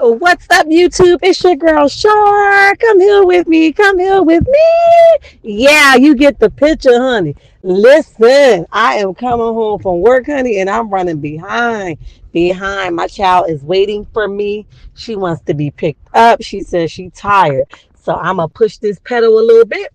What's up, YouTube? It's your girl Shar. Come here with me. Come here with me. Yeah, you get the picture, honey. Listen, I am coming home from work, honey, and I'm running behind. Behind. My child is waiting for me. She wants to be picked up. She says she's tired. So I'm going to push this pedal a little bit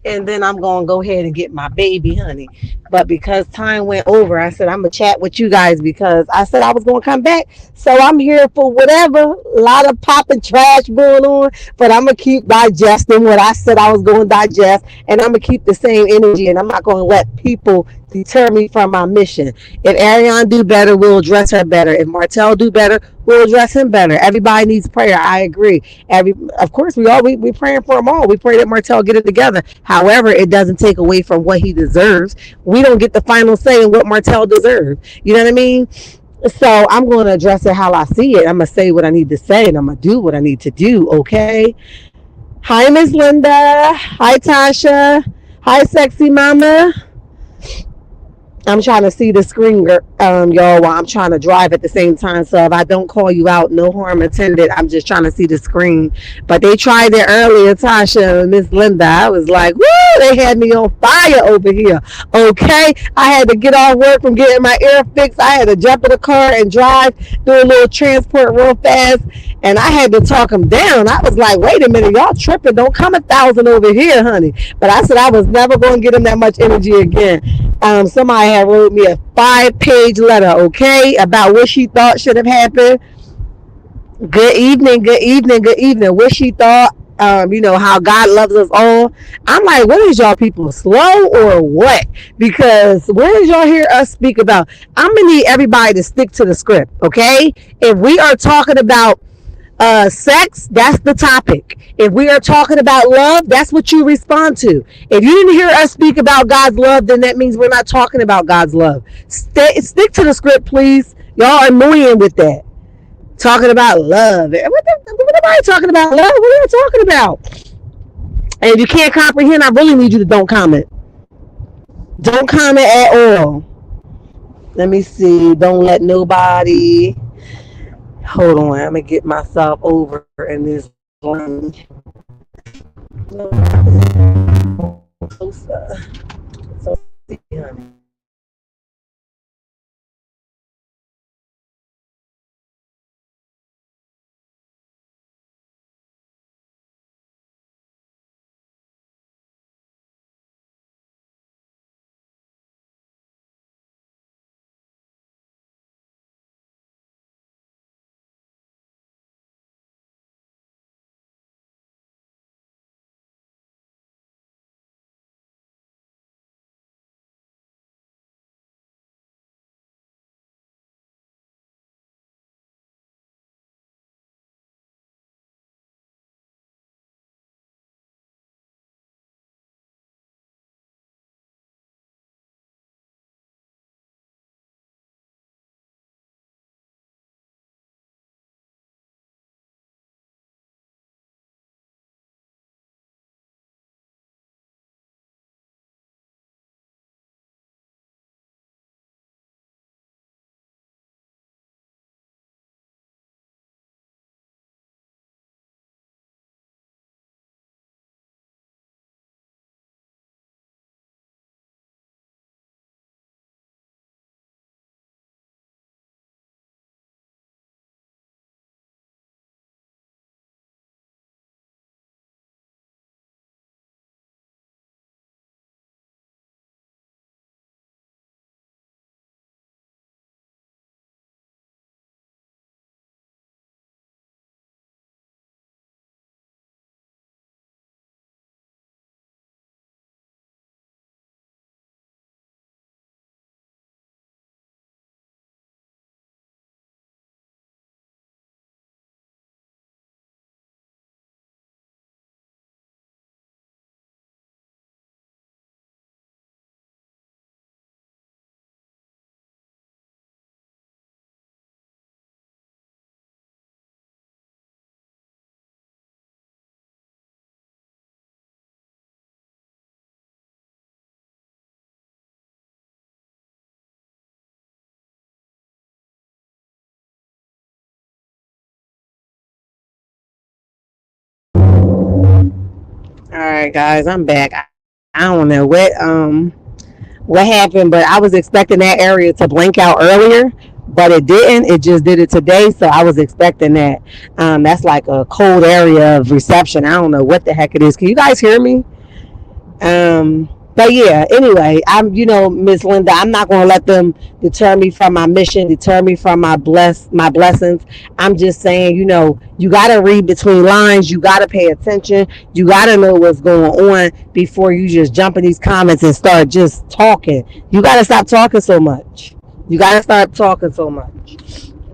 and then I'm gonna go ahead and get my baby, honey. But because time went over, I said I'm gonna chat with you guys because I said I was gonna come back. So I'm here for whatever. A lot of popping trash going on, but I'm gonna keep digesting what I said I was gonna digest, and I'm gonna keep the same energy, and I'm not gonna let people deter me from my mission. If Arion do better, we'll address her better. If Martel do better, we'll address him better. Everybody needs prayer. I agree. Of course, we praying for them all. We pray that Martel get it together. However, it doesn't take away from what he deserves. We don't get the final say in what Martel deserves. You know what I mean? So I'm going to address it how I see it. I'm going to say what I need to say, and I'm going to do what I need to do. Okay. Hi, Miss Linda. Hi, Tasha. Hi, sexy mama. I'm trying to see the screen, y'all, while I'm trying to drive at the same time. So if I don't call you out, no harm intended. I'm just trying to see the screen. But they tried it earlier, Tasha and Miss Linda. I was like, woo, they had me on fire over here. Okay. I had to get off work from getting my ear fixed. I had to jump in the car and drive, do a little transport real fast. And I had to talk them down. I was like, wait a minute, y'all tripping. Don't come 1,000 over here, honey. But I said I was never going to get them that much energy again. Somebody had wrote me a 5-page letter, okay, about what she thought should have happened. Good evening, good evening, good evening. What she thought, how God loves us all. I'm like, what is y'all people slow or what? Because where did y'all hear us speak about? I'm gonna need everybody to stick to the script, okay? If we are talking about sex, that's the topic. If we are talking about love, that's what you respond to. If you didn't hear us speak about God's love, then that means we're not talking about God's love. Stick to the script, please. Y'all are annoying with that. Talking about love. What am I talking about love? What are you talking about? And if you can't comprehend, I really need you to don't comment. Don't comment at all. Let me see. Don't let nobody. Hold on. I'm going to get myself over in this lane. Closer. So, honey. All right, guys, I'm back. I don't know what happened, but I was expecting that area to blink out earlier, but it didn't. It just did it today, so I was expecting that. That's like a cold area of reception. I don't know what the heck it is. Can you guys hear me? But yeah, anyway, Miss Linda, I'm not gonna let them deter me from my mission, deter me from my blessings. I'm just saying, you gotta read between lines, you gotta pay attention, you gotta know what's going on before you just jump in these comments and start just talking. You gotta stop talking so much. You gotta stop talking so much.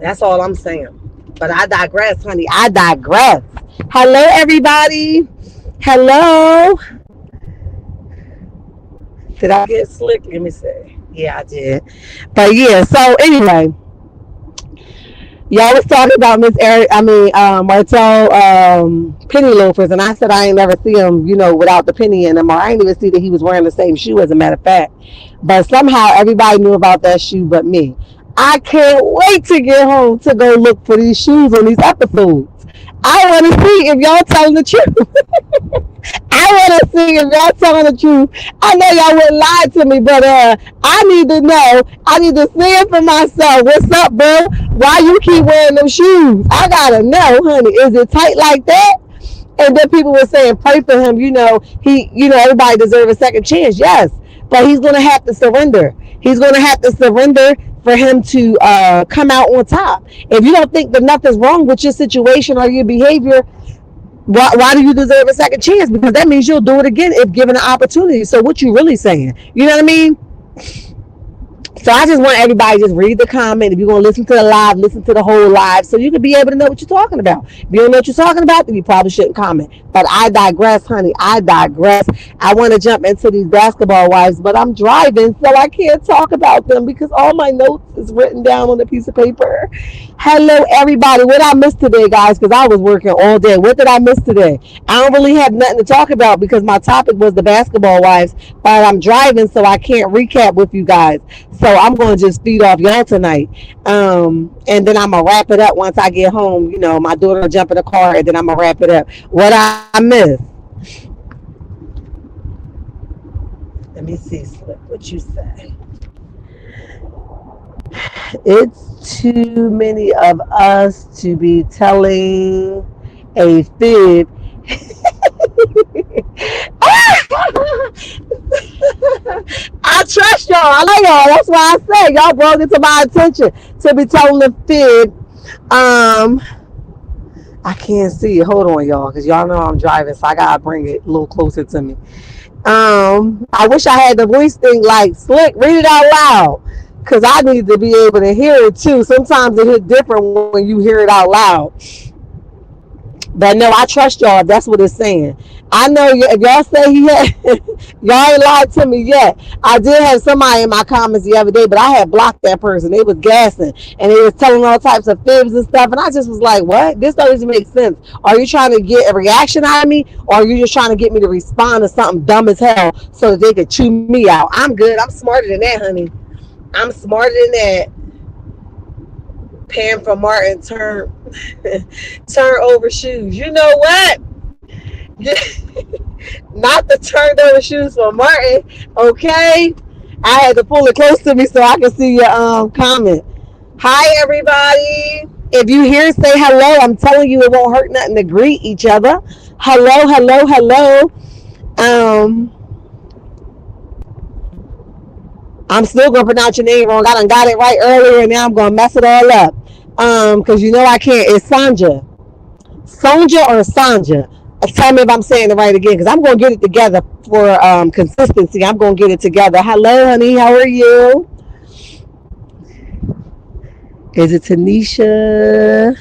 That's all I'm saying. But I digress, honey. I digress. Hello, everybody. Hello. Did I get slick? Let me see. Yeah, I did. But yeah, so anyway, y'all was talking about Martel penny loafers, and I said I ain't never see him, without the penny in them, or I ain't even see that he was wearing the same shoe, as a matter of fact. But somehow everybody knew about that shoe but me. I can't wait to get home to go look for these shoes on these episodes. I want to see if y'all telling the truth. I want to see if y'all telling the truth. I know y'all wouldn't lie to me, but I need to know. I need to see it for myself. What's up, bro? Why you keep wearing them shoes? I gotta know, honey. Is it tight like that? And then people were saying, pray for him. Everybody deserves a second chance. Yes, but he's gonna have to surrender. He's gonna have to surrender for him to come out on top. If you don't think that nothing's wrong with your situation or your behavior, why do you deserve a second chance? Because that means you'll do it again if given an opportunity. So what you really saying? You know what I mean? So I just want everybody to just read the comment. If you're going to listen to the live, listen to the whole live so you can be able to know what you're talking about. If you don't know what you're talking about, then you probably shouldn't comment. But I digress, honey. I digress. I want to jump into these basketball wives, but I'm driving, so I can't talk about them because all my notes is written down on a piece of paper. Hello, everybody. What I missed today, guys, because I was working all day. What did I miss today? I don't really have nothing to talk about because my topic was the basketball wives, but I'm driving, so I can't recap with you guys. So I'm going to just feed off y'all tonight. And then I'm going to wrap it up once I get home. My daughter will jump in the car, and then I'm going to wrap it up. What I missed? Let me see, Slip. What you say? It's too many of us to be telling a fib. I trust y'all. I like y'all. That's why I say y'all brought it to my attention to be telling a fib. I can't see it. Hold on, y'all, because y'all know I'm driving, so I gotta bring it a little closer to me. I wish I had the voice thing like Slick. Read it out loud, because I need to be able to hear it too. Sometimes it hits different when you hear it out loud. But no, I trust y'all if that's what it's saying. I know if y'all say he had, y'all ain't lied to me yet. I did have somebody in my comments the other day, but I had blocked that person. They was gassing and they was telling all types of fibs and stuff. And I just was like, what? This doesn't make sense. Are you trying to get a reaction out of me? Or are you just trying to get me to respond to something dumb as hell so that they could chew me out? I'm good. I'm smarter than that, honey. I'm smarter than that. Pam from Martin turn over shoes. You know what? Not the turned over shoes for Martin. Okay, I had to pull it close to me so I can see your comment. Hi, everybody. If you hear, say hello. I'm telling you, it won't hurt nothing to greet each other. Hello, hello, hello. I'm still gonna pronounce your name wrong. I done got it right earlier, and now I'm gonna mess it all up. Because I can't. It's Sonja or Sanja. Tell me if I'm saying it right again, because I'm gonna get it together for consistency. I'm gonna get it together. Hello, honey. How are you? Is it Tanisha?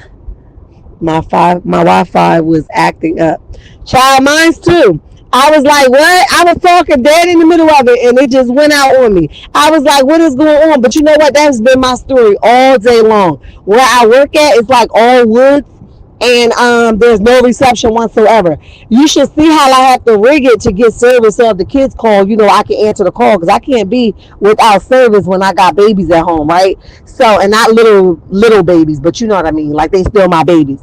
My Wi-Fi was acting up. Child, mine's too. I was like, what? I was talking dead in the middle of it, and it just went out on me. I was like, what is going on? But you know what? That has been my story all day long. Where I work at, it's like all woods, and there's no reception whatsoever. You should see how I have to rig it to get service. So if the kids call, I can answer the call, because I can't be without service when I got babies at home, right? So, and not little babies, but you know what I mean, like they still my babies.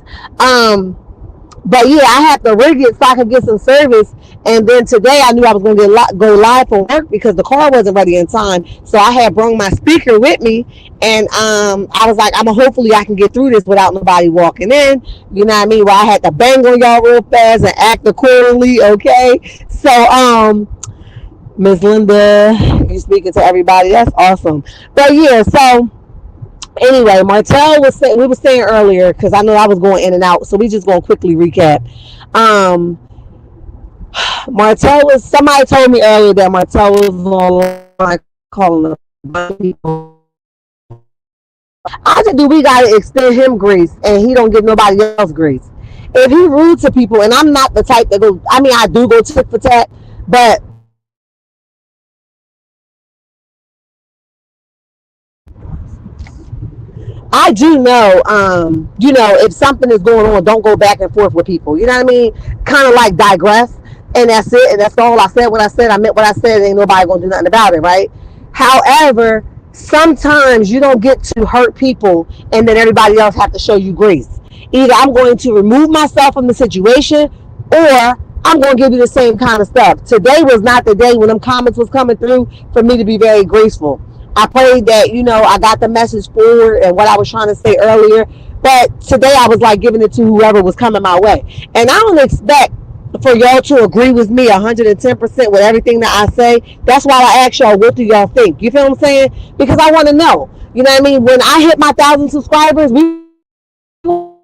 But yeah, I had to rig it so I could get some service. And then today I knew I was going to go live for work because the car wasn't ready in time. So I had brought my speaker with me, and I was like, hopefully I can get through this without nobody walking in. You know what I mean? Where I had to bang on y'all real fast and act accordingly. Okay. So Miss Linda, you speaking to everybody? That's awesome. But yeah, so anyway, Martel was saying, we were saying earlier, because I know I was going in and out, so we just gonna quickly recap. Um, Martel was, somebody told me earlier that Martel was online calling the people. I said, do we gotta extend him grace and he don't give nobody else grace? If he rude to people, and I'm not the type that go, I mean, I do go tit for tat, but I do know, if something is going on, don't go back and forth with people. You know what I mean? Kind of like digress, and that's it. And that's all I said. What I said, I meant what I said. Ain't nobody gonna do nothing about it, right? However, sometimes you don't get to hurt people, and then everybody else have to show you grace. Either I'm going to remove myself from the situation, or I'm going to give you the same kind of stuff. Today was not the day when them comments was coming through for me to be very graceful. I prayed that, I got the message forward and what I was trying to say earlier. But today I was like giving it to whoever was coming my way. And I don't expect for y'all to agree with me 110% with everything that I say. That's why I ask y'all, what do y'all think? You feel what I'm saying? Because I want to know. You know what I mean? When I hit my 1,000 subscribers, we want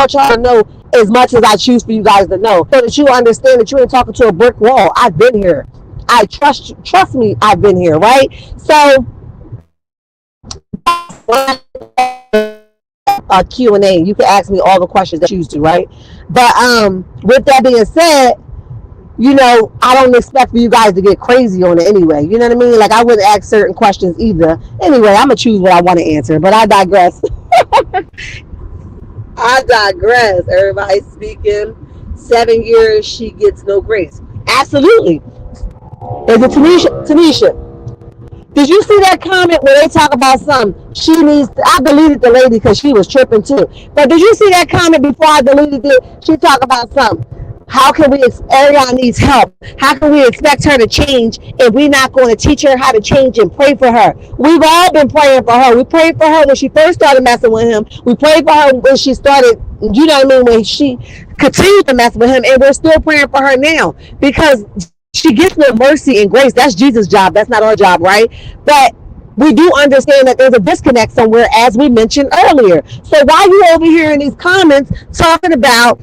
y'all to know as much as I choose for you guys to know, so that you understand that you ain't talking to a brick wall. I've been here. I trust me, I've been here, right? So Q&A, you can ask me all the questions that you choose to, right? But with that being said, I don't expect for you guys to get crazy on it anyway. You know what I mean? Like, I wouldn't ask certain questions either. Anyway, I'm gonna choose what I want to answer, but I digress. I digress. Everybody speaking. 7 years, she gets no grace. Absolutely. Is it Tanisha? Did you see that comment where they talk about something? I deleted the lady because she was tripping too. But did you see that comment before I deleted it? She talked about something. How can Arion needs help. How can we expect her to change if we're not going to teach her how to change and pray for her? We've all been praying for her. We prayed for her when she first started messing with him. We prayed for her when she started, you know what I mean, when she continued to mess with him. And we're still praying for her now because she gets no mercy and grace. That's Jesus' job. That's not our job, right? But we do understand that there's a disconnect somewhere, as we mentioned earlier. So why are you over here in these comments talking about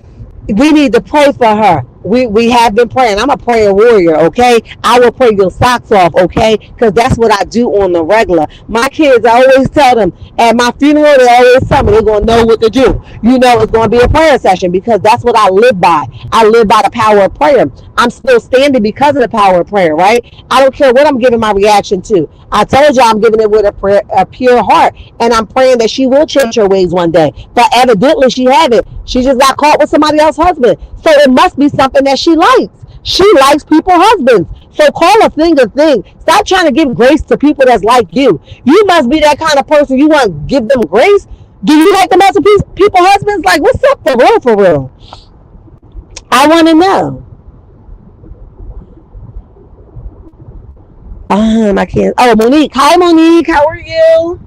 we need to pray for her? We have been praying. I'm a prayer warrior, okay? I will pray your socks off, okay? Because that's what I do on the regular. My kids, I always tell them, at my funeral, they always tell me they're going to know what to do. It's going to be a prayer session because that's what I live by. I live by the power of prayer. I'm still standing because of the power of prayer, right? I don't care what I'm giving my reaction to. I told you I'm giving it with a pure heart, and I'm praying that she will change her ways one day. But evidently she haven't. She just got caught with somebody else's husband. So it must be something that she likes. She likes people's husbands. So call a thing a thing. Stop trying to give grace to people that's like you. You must be that kind of person. You want to give them grace? Do you like the mess of people's husbands? Like, what's up for real, for real? I want to know. I can't. Oh, Monique. Hi, Monique. How are you?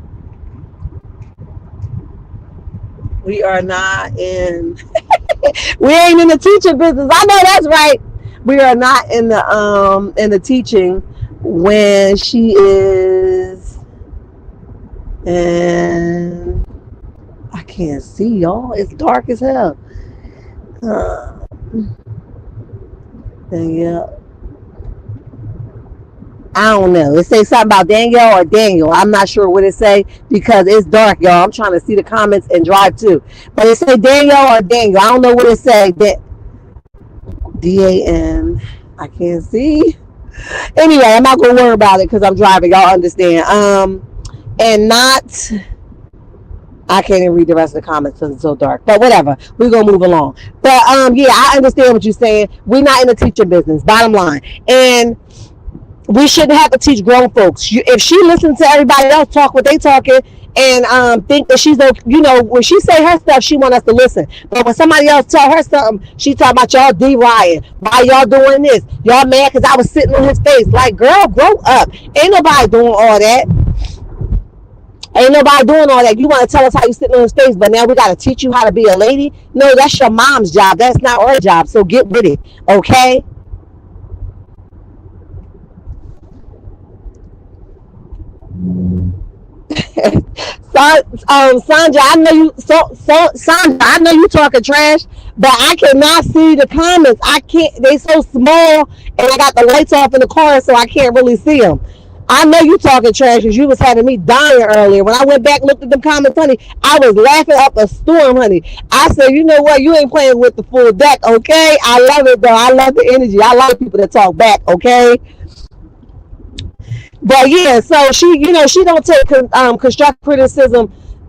We are not in. We ain't in the teaching business. I know that's right. We are not in the teaching when she is, and I can't see y'all. It's dark as hell. Yeah. I don't know. It say something about Danielle or Daniel. I'm not sure what it say because it's dark, y'all. I'm trying to see the comments and drive too. But it say Danielle or Daniel. I don't know what it say. D-A-N. I can't see. Anyway, I'm not going to worry about it because I'm driving. Y'all understand. And not... I can't even read the rest of the comments because it's so dark. But whatever. We're going to move along. But yeah, I understand what you're saying. We're not in the teaching business. Bottom line. And... we shouldn't have to teach grown folks. If she listens to everybody else talk what they talking and think that she's okay. You know, when she say her stuff, she want us to listen. But when somebody else tell her something, she talk about y'all D-Ryan. Why y'all doing this? Y'all mad because I was sitting on his face. Like, girl, grow up. Ain't nobody doing all that. Ain't nobody doing all that. You want to tell us how you sitting on his face, but now we got to teach you how to be a lady? No, that's your mom's job. That's not our job. So get with it, okay? Sandra, I know you. Sandra, I know you talking trash, but I cannot see the comments. I can't. They so small, and I got the lights off in the car, so I can't really see them. I know you talking trash because you was having me dying earlier. When I went back and looked at them comments, honey, I was laughing up a storm, honey. I said, you know what? You ain't playing with the full deck, okay? I love it, though. I love the energy. I like people that talk back, okay? But yeah, so she, you know, she don't take constructive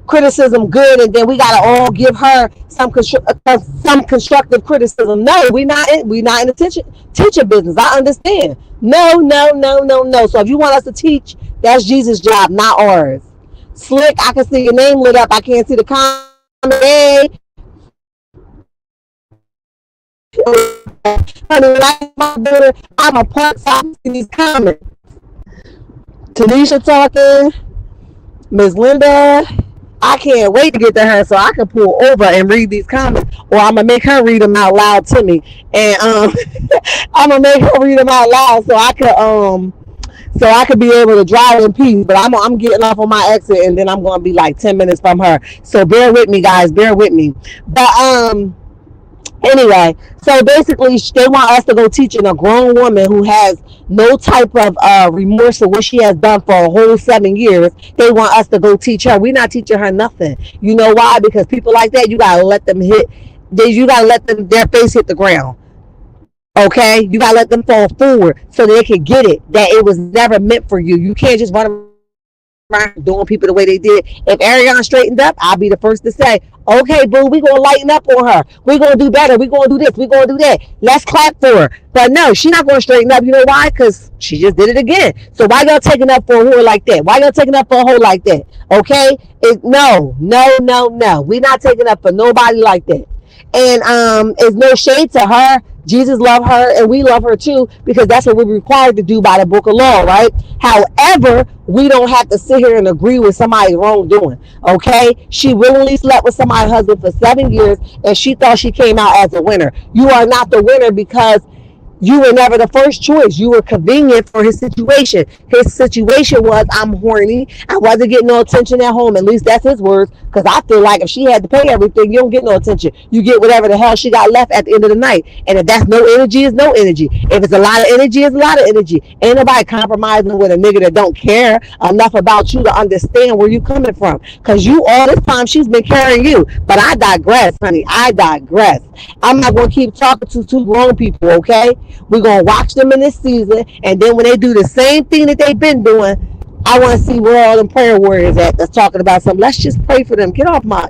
criticism good, and then we gotta all give her some constructive criticism. No, we not in the teaching business. I understand. No, no, no, no, no. So if you want us to teach, that's Jesus' job, not ours. Slick, I can see your name lit up. I can't see the comment. Hey, honey, like my daughter, I'm a part time in these comments. Tanisha talking, Miss Linda. I can't wait to get to her so I can pull over and read these comments, or I'm gonna make her read them out loud to me, and I'm gonna make her read them out loud so I could be able to drive in peace. But I'm getting off on my exit, and then I'm gonna be like 10 minutes from her. So bear with me, guys. Bear with me. But anyway, so basically they want us to go teaching a grown woman who has no type of remorse for what she has done for a whole 7 years. They want us to go teach her. We're not teaching her nothing. You know why? Because people like that, you gotta let them their face hit the ground. Okay, you gotta let them fall forward so they can get it, that it was never meant for you. You can't just run around doing people the way they did. If Arion straightened up, I'll be the first to say, okay, boo, we gonna lighten up on her. We gonna do better. We gonna do this. We gonna do that. Let's clap for her. But no, she's not gonna straighten up. You know why? Because she just did it again. So why y'all taking up for a whore like that? Why y'all taking up for a hoe like that? Okay? No, no, no, no. We not taking up for nobody like that. And it's no shade to her. Jesus loved her, and we love her too, because that's what we're required to do by the book of law, right? However, we don't have to sit here and agree with somebody's wrongdoing. Okay, she willingly slept with somebody's husband for 7 years, and she thought she came out as a winner. You are not the winner, because you were never the first choice. You were convenient for his situation. His situation was, I'm horny. I wasn't getting no attention at home. At least that's his words. Because I feel like if she had to pay everything, you don't get no attention. You get whatever the hell she got left at the end of the night. And if that's no energy, it's no energy. If it's a lot of energy, it's a lot of energy. Ain't nobody compromising with a nigga that don't care enough about you to understand where you coming from. Because you, all this time, she's been carrying you. But I digress, honey. I digress. I'm not going to keep talking to two grown people, okay? We're going to watch them in this season, and then when they do the same thing that they've been doing, I want to see where all them prayer warriors at that's talking about something. Let's just pray for them. Get out my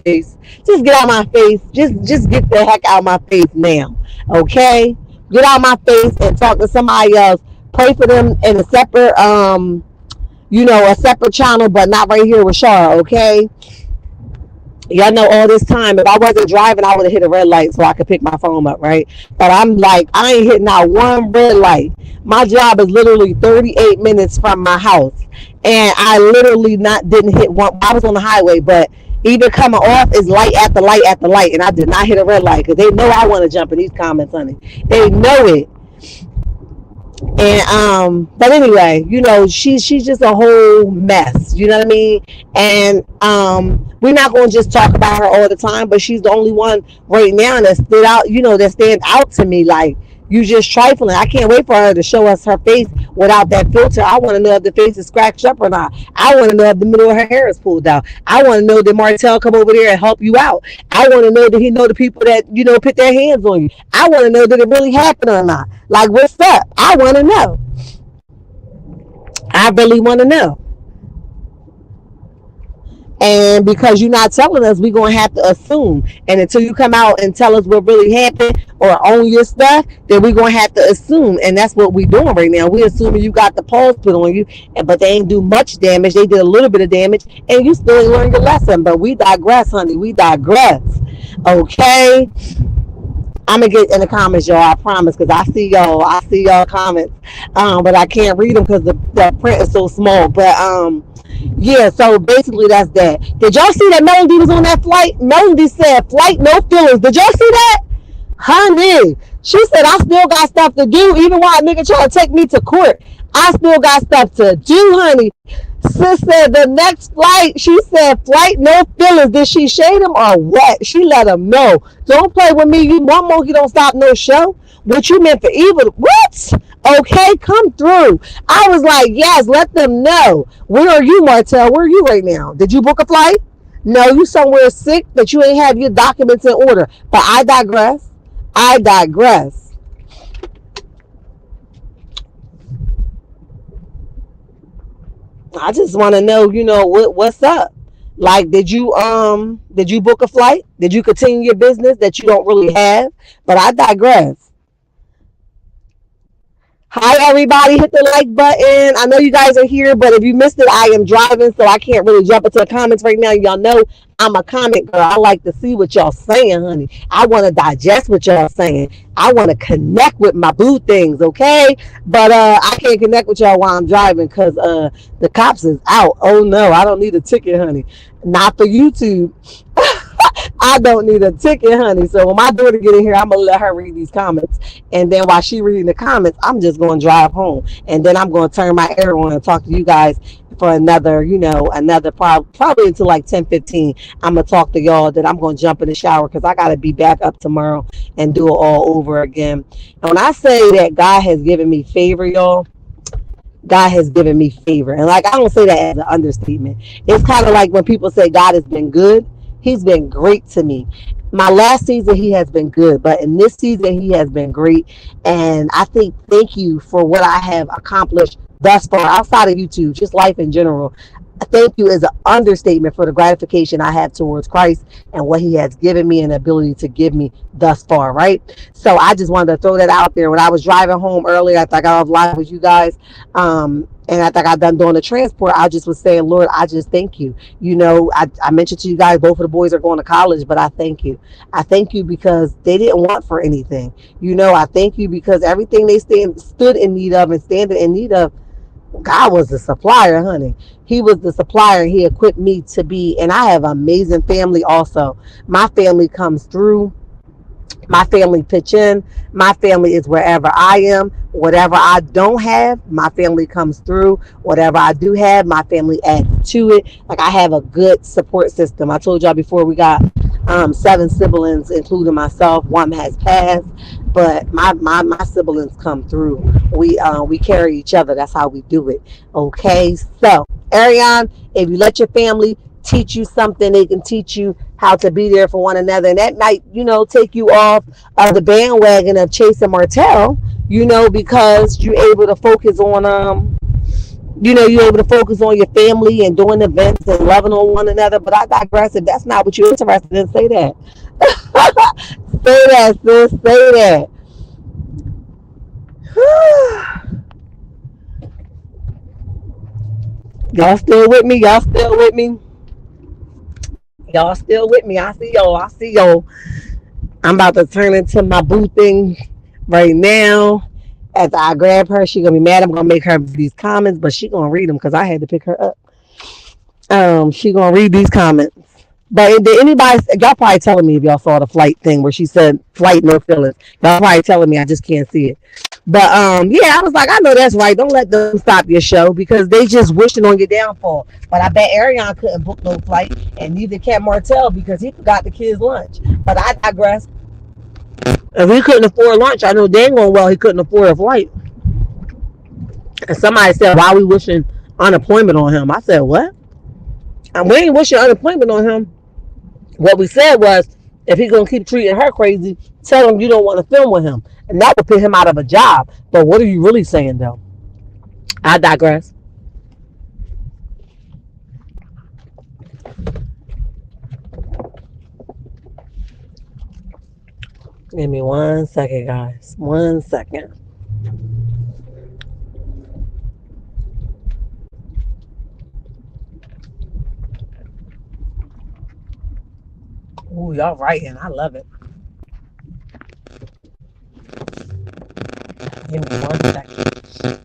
face. Just get out my face. Just get the heck out my face now, okay? Get out my face and talk to somebody else. Pray for them in a separate, a separate channel, but not right here with Shara, okay? Y'all know all this time, if I wasn't driving, I would have hit a red light so I could pick my phone up, right? But I'm like, I ain't hitting out one red light. My job is literally 38 minutes from my house. And I literally didn't hit one. I was on the highway, but even coming off is light after light after light. And I did not hit a red light because they know I want to jump in these comments, honey. They know it. And but anyway, she's just a whole mess, you know what I mean? And we're not going to just talk about her all the time, but she's the only one right now that stood out, that stands out to me. Like, you just trifling. I can't wait for her to show us her face without that filter. I want to know if the face is scratched up or not. I want to know if the middle of her hair is pulled out. I want to know that Martel come over there and help you out. I want to know that he know the people that, put their hands on you. I want to know that it really happened or not. Like, what's up? I want to know. I really want to know. And because you're not telling us, we're going to have to assume. And until you come out and tell us what really happened or own your stuff, then we're going to have to assume. And that's what we're doing right now. We're assuming you got the pulse put on you, but they ain't do much damage. They did a little bit of damage, and you still ain't learned your lesson. But we digress, honey. We digress. Okay? I'm gonna get in the comments, y'all. I promise, because I see y'all. I see y'all comments, but I can't read them because the print is so small. But yeah. So basically, that's that. Did y'all see that Melody was on that flight? Melody said, "Flight, no feelings." Did y'all see that? Honey, she said, I still got stuff to do, even while a nigga try to take me to court. I still got stuff to do, honey. Sis said the next flight, she said, flight, no feelings. Did she shade him or what? She let him know. Don't play with me. You one monkey don't stop no show. What you meant for evil? What? Okay, come through. I was like, yes, let them know. Where are you, Martel? Where are you right now? Did you book a flight? No, you somewhere sick that you ain't have your documents in order. But I digress. I digress. I just want to know, what's up? Like, did you book a flight? Did you continue your business that you don't really have? But I digress. Hi, everybody. Hit the like button. I know you guys are here, but if you missed it, I am driving, so I can't really jump into the comments right now. Y'all know I'm a comment girl. I like to see what y'all saying, honey. I want to digest what y'all saying. I want to connect with my boo things, okay? But I can't connect with y'all while I'm driving because the cops is out. Oh, no. I don't need a ticket, honey. Not for YouTube. I don't need a ticket, honey. So when my daughter get in here, I'm gonna let her read these comments, and then while she reading the comments, I'm just gonna drive home, and then I'm gonna turn my air on and talk to you guys for another, probably until like 10:15. I'm gonna talk to y'all. Then I'm gonna jump in the shower because I gotta be back up tomorrow and do it all over again. And when I say that God has given me favor, y'all, God has given me favor. And like, I don't say that as an understatement. It's kind of like when people say God has been good. He's been great to me. My last season, he has been good, but in this season, he has been great. And I think, thank you for what I have accomplished thus far outside of YouTube, just life in general. Thank you is an understatement for the gratification I have towards Christ and what he has given me and the ability to give me thus far, right? So I just wanted to throw that out there. When I was driving home earlier, I got off live with you guys, and I got done doing the transport, I just was saying, Lord, I just thank you. I mentioned to you guys, both of the boys are going to college, but I thank you. I thank you because they didn't want for anything. I thank you because everything they stood in need of and standing in need of, God was the supplier, honey. He was the supplier. He equipped me to be, and I have an amazing family also. My family comes through. My family pitch in. My family is wherever I am. Whatever I don't have, my family comes through. Whatever I do have, my family adds to it. Like, I have a good support system. I told y'all before, we got 7 siblings, including myself. One has passed, but my siblings come through. We carry each other. That's how we do it. Okay, so Arion, if you let your family teach you something, they can teach you how to be there for one another, and that might take you off of the bandwagon of chasing Martel, because you're able to focus on you're able to focus on your family and doing events and loving on one another. But I digress. If that's not what you're interested in, say that. Say that, sis. Say that. Y'all still with me? Y'all still with me? Y'all still with me? I see y'all. I see y'all. I'm about to turn into my boo thing right now. After I grab her, she gonna be mad. I'm gonna make her read these comments, but she gonna read them because I had to pick her up. She gonna read these comments. But did anybody? Y'all probably telling me if y'all saw the flight thing where she said flight no feelings. Y'all probably telling me I just can't see it. But yeah, I was like, I know that's right. Don't let them stop your show because they just wishing on your downfall. But I bet Arion couldn't book no flight, and neither can Martel because he forgot the kids' lunch. But I digress. If he couldn't afford lunch, I know dang well he couldn't afford a flight. And somebody said, why are we wishing unemployment on him? I said, what? And we ain't wishing unemployment on him. What we said was, if he's going to keep treating her crazy, tell him you don't want to film with him. And that would put him out of a job. But what are you really saying, though? I digress. Give me 1 second, guys. 1 second. Ooh, y'all writing. I love it. Give me 1 second.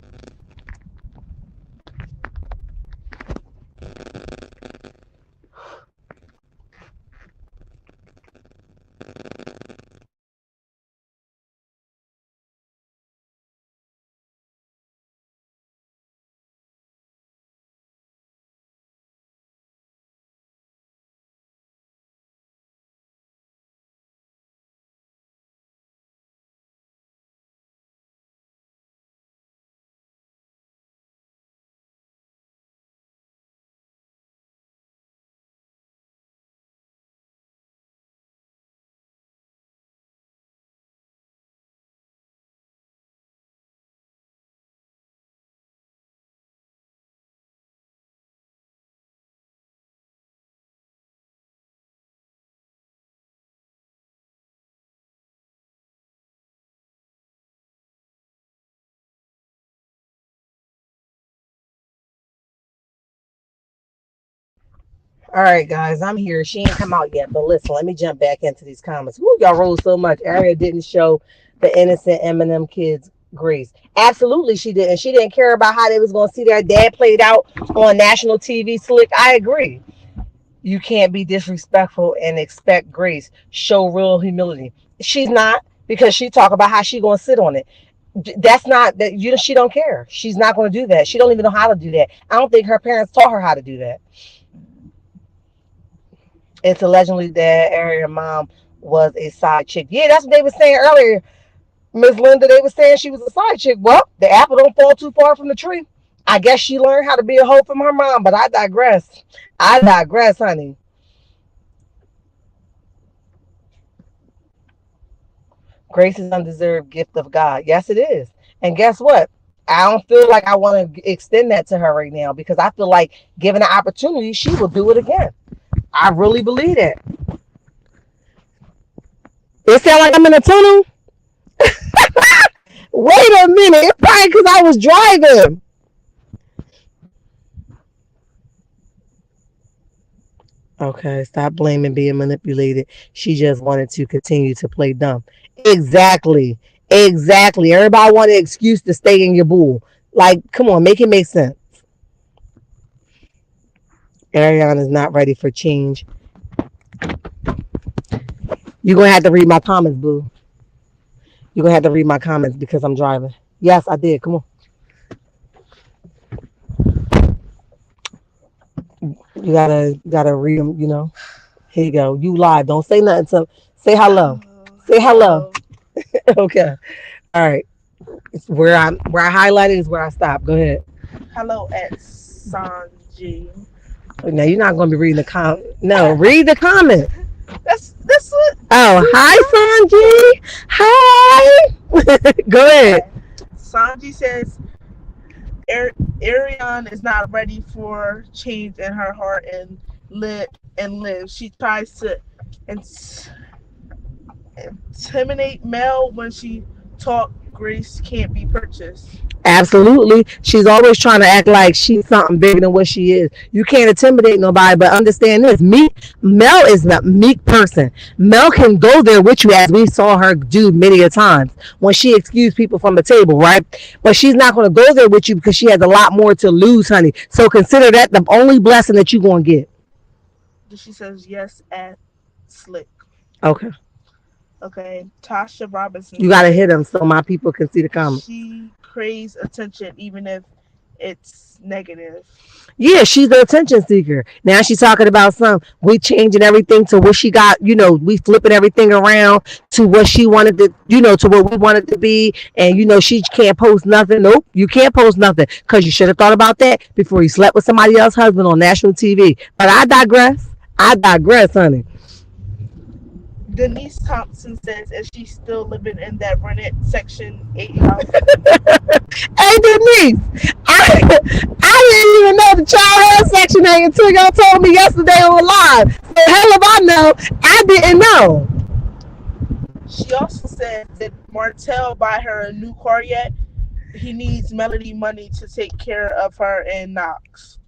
All right, guys, I'm here. She ain't come out yet, but listen, let me jump back into these comments. Woo, y'all rolled so much. Arion didn't show the innocent Eminem kids grace. Absolutely, she didn't. She didn't care about how they was going to see their dad played out on national TV. Slick, I agree. You can't be disrespectful and expect grace. Show real humility. She's not, because she talk about how she going to sit on it. That's not that you. She don't care. She's not going to do that. She don't even know how to do that. I don't think her parents taught her how to do that. It's allegedly that Arian's mom was a side chick. Yeah, that's what they were saying earlier, Miss Linda. They were saying she was a side chick. Well, the apple don't fall too far from the tree. I guess she learned how to be a hoe from her mom, but I digress. I digress, honey. Grace is undeserved gift of God. Yes, it is. And guess what? I don't feel like I want to extend that to her right now, because I feel like given the opportunity, she will do it again. I really believe that. It sound like I'm in a tunnel. Wait a minute. It's probably because I was driving. Okay, stop blaming being manipulated. She just wanted to continue to play dumb. Exactly. Exactly. Everybody want an excuse to stay in your bull. Like, come on, make it make sense. Arion is not ready for change. You're going to have to read my comments, boo. You're going to have to read my comments because I'm driving. Yes, I did. Come on. You gotta read them. Here you go. You live. Don't say nothing. So say hello. Say hello. Hello. Okay. All right. It's where I highlighted is where I stopped. Go ahead. Hello at Sanji. Now you're not gonna be reading the comment. No, read the comment. That's what Oh, hi Sanji. Hi. Go ahead. okay. Sanji says Arion is not ready for change in her heart and live. She tries to int- intimidate Mel when she talk. Grace can't be purchased. Absolutely. She's always trying to act like she's something bigger than what she is. You can't intimidate nobody, but understand this. Mel is a meek person. Mel can go there with you, as we saw her do many a times when she excused people from the table, right? But she's not going to go there with you because she has a lot more to lose, honey. So consider that the only blessing that you're going to get. She says yes at Slick. Okay. Okay. Tasha Robinson You got to hit says them so my people can see the comments. she craves attention even if it's negative. Yeah, she's the attention seeker. Now she's talking about some we changing everything to what she got, we flipping everything around to what she wanted to, to what we wanted to be. And she can't post nothing. Nope, you can't post nothing because you should have thought about that before you slept with somebody else's husband on national TV. But I digress. I digress, honey. Denise Thompson says, is she still living in that rented Section 8 house? Hey Denise, I didn't even know the child had Section 8 until y'all told me yesterday on live. So hell if I know, I didn't know. She also says, did Martel buy her a new car yet? He needs Melody money to take care of her and Knox.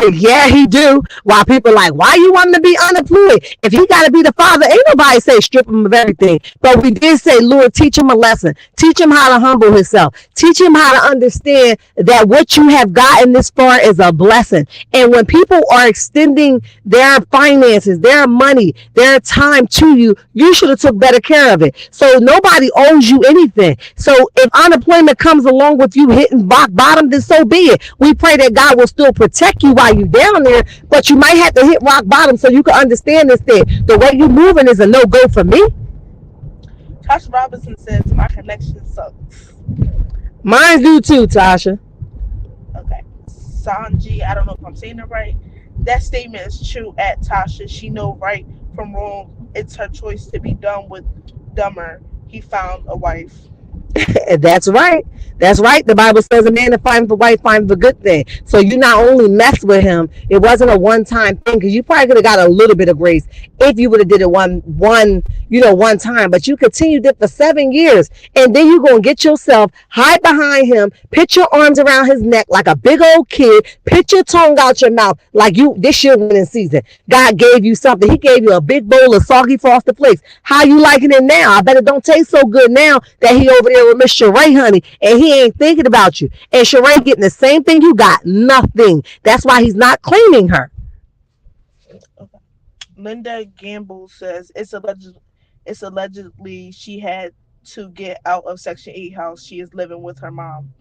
Yeah, he do. While people like, why you want him to be unemployed? If he got to be the father, ain't nobody say strip him of everything. But we did say, Lord, teach him a lesson. Teach him how to humble himself. Teach him how to understand that what you have gotten this far is a blessing. And when people are extending their finances, their money, their time to you, you should have took better care of it. So nobody owes you anything. So if unemployment comes along with you hitting rock bottom, then so be it. We pray that God will still protect you while you down there, but you might have to hit rock bottom so you can understand this thing. The way you moving is a no go for me. Tasha Robinson says, my connection sucks. Mine do too, Tasha. Okay. Sanji, I don't know if I'm saying it right. That statement is true at Tasha. She know right from wrong. It's her choice to be done with dumber. He found a wife. That's right. That's right. The Bible says a man that finds a wife finds a good thing. So you not only messed with him, it wasn't a one time thing because you probably could have got a little bit of grace if you would have did it one time. But you continued it for 7 years, and then you gonna get yourself hide behind him, put your arms around his neck like a big old kid, put your tongue out your mouth like you this year winning season. God gave you something. He gave you a big bowl of soggy frosted flakes. How you liking it now? I bet it don't taste so good now that he over there with Miss Sheree, honey, and he ain't thinking about you. And Sheree getting the same thing you got, nothing. That's why he's not claiming her. Okay. Linda Gamble says it's allegedly she had to get out of Section 8 house. She is living with her mom.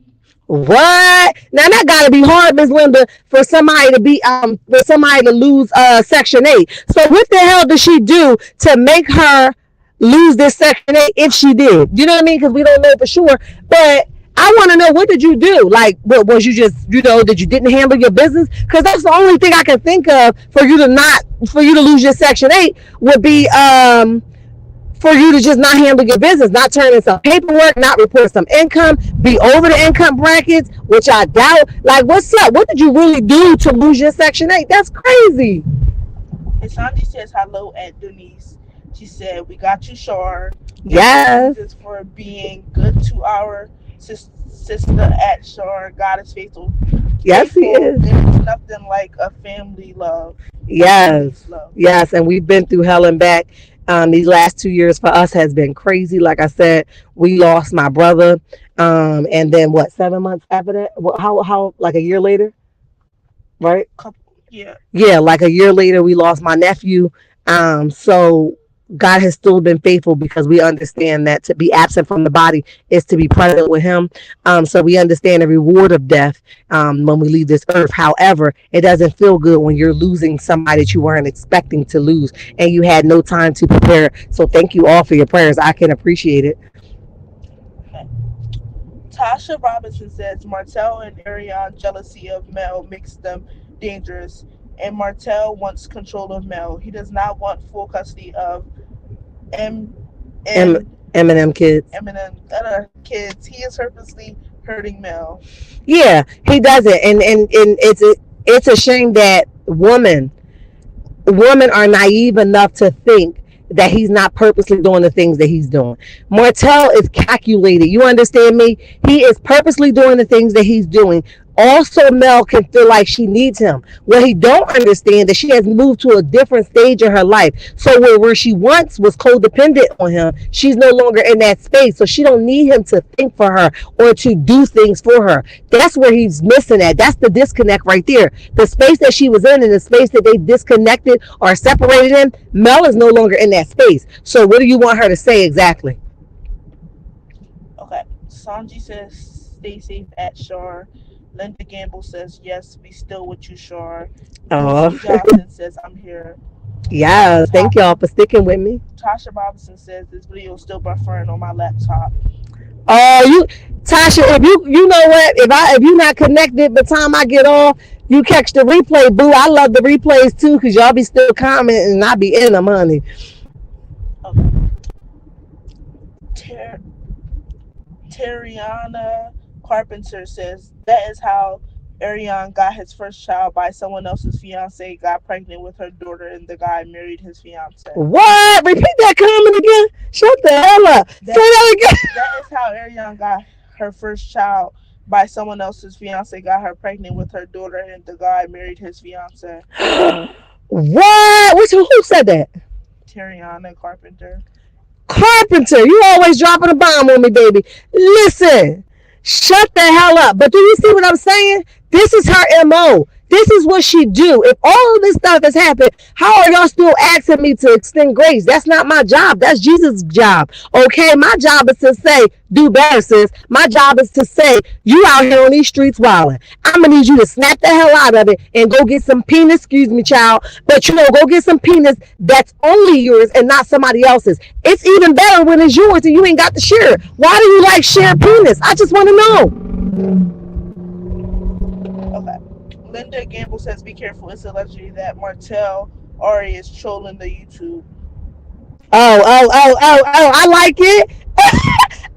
What? Now that gotta be hard, Miss Linda, for somebody to lose Section 8. So what the hell did she do to make her lose this Section 8 if she did? You know what I mean? Because we don't know for sure. But I want to know, what did you do? Like, what was you just, that you didn't handle your business? Because that's the only thing I can think of for you to lose your Section 8 would be for you to just not handle your business, not turn in some paperwork, not report some income, be over the income brackets, which I doubt. Like, what's up? What did you really do to lose your Section 8? That's crazy. And Sanji says hello at Denise. She said, we got you, Shar. Yes. This for being good to our sister at Shar. God is faithful. Yes, he is. There's nothing like a family love. Yes. Love. Yes. And we've been through hell and back. These last 2 years for us has been crazy. Like I said, we lost my brother. And then what, 7 months after that? How, like a year later? Right? Yeah. Yeah, like a year later, we lost my nephew. So God has still been faithful because we understand that to be absent from the body is to be present with him. So we understand the reward of death when we leave this earth. However, it doesn't feel good when you're losing somebody that you weren't expecting to lose and you had no time to prepare. So thank you all for your prayers. I can appreciate it. Okay. Tasha Robinson says Martel and Arion jealousy of Mel makes them dangerous, and Martel wants control of Mel. He does not want full custody of M and Eminem kids. Eminem kids. He is purposely hurting Mel. Yeah, he does it, and it's a shame that women are naive enough to think that he's not purposely doing the things that he's doing. Martel is calculated. You understand me? He is purposely doing the things that he's doing. Also, Mel can feel like she needs him. What he don't understand that she has moved to a different stage in her life. So where she once was codependent on him, she's no longer in that space. So she don't need him to think for her or to do things for her. That's where he's missing at. That's the disconnect right there. The space that she was in and the space that they disconnected or separated in, Mel is no longer in that space. So what do you want her to say exactly? Okay. Sanji says stay safe at Shar. Linda Gamble says, yes, we still with you, Shar. Oh, Johnson says, I'm here. yeah. Thank y'all for sticking with me. Tasha Robinson says, this video is still buffering on my laptop. Oh, Tasha, if you know what, if you're not connected by the time I get off, you catch the replay, boo. I love the replays too, because y'all be still commenting and I be in them, honey. Okay. Terriana Carpenter says, that is how Arion got his first child by someone else's fiance, got pregnant with her daughter, and the guy married his fiance. What? Repeat that comment again. Shut the hell up. Say That that that is how Arion got her first child by someone else's fiance, got her pregnant with her daughter, and the guy married his fiance. again. What? Who said that? Tariana Carpenter. Carpenter, you always dropping a bomb on me, baby. Listen, shut the hell up. But do you see what I'm saying? This is her MO. This is what she do. If all of this stuff has happened, how are y'all still asking me to extend grace? That's not my job. That's Jesus' job. Okay, my job is to say, do better, sis. My job is to say, you out here on these streets wilding. I'm gonna need you to snap the hell out of it and go get some penis. Excuse me, child, but go get some penis that's only yours and not somebody else's. It's even better when it's yours and you ain't got to share it. Why do you like share penis? I just want to know. Okay. Linda Gamble says, "Be careful. It's allegedly that Martel Ari is trolling the YouTube." Oh, I like it.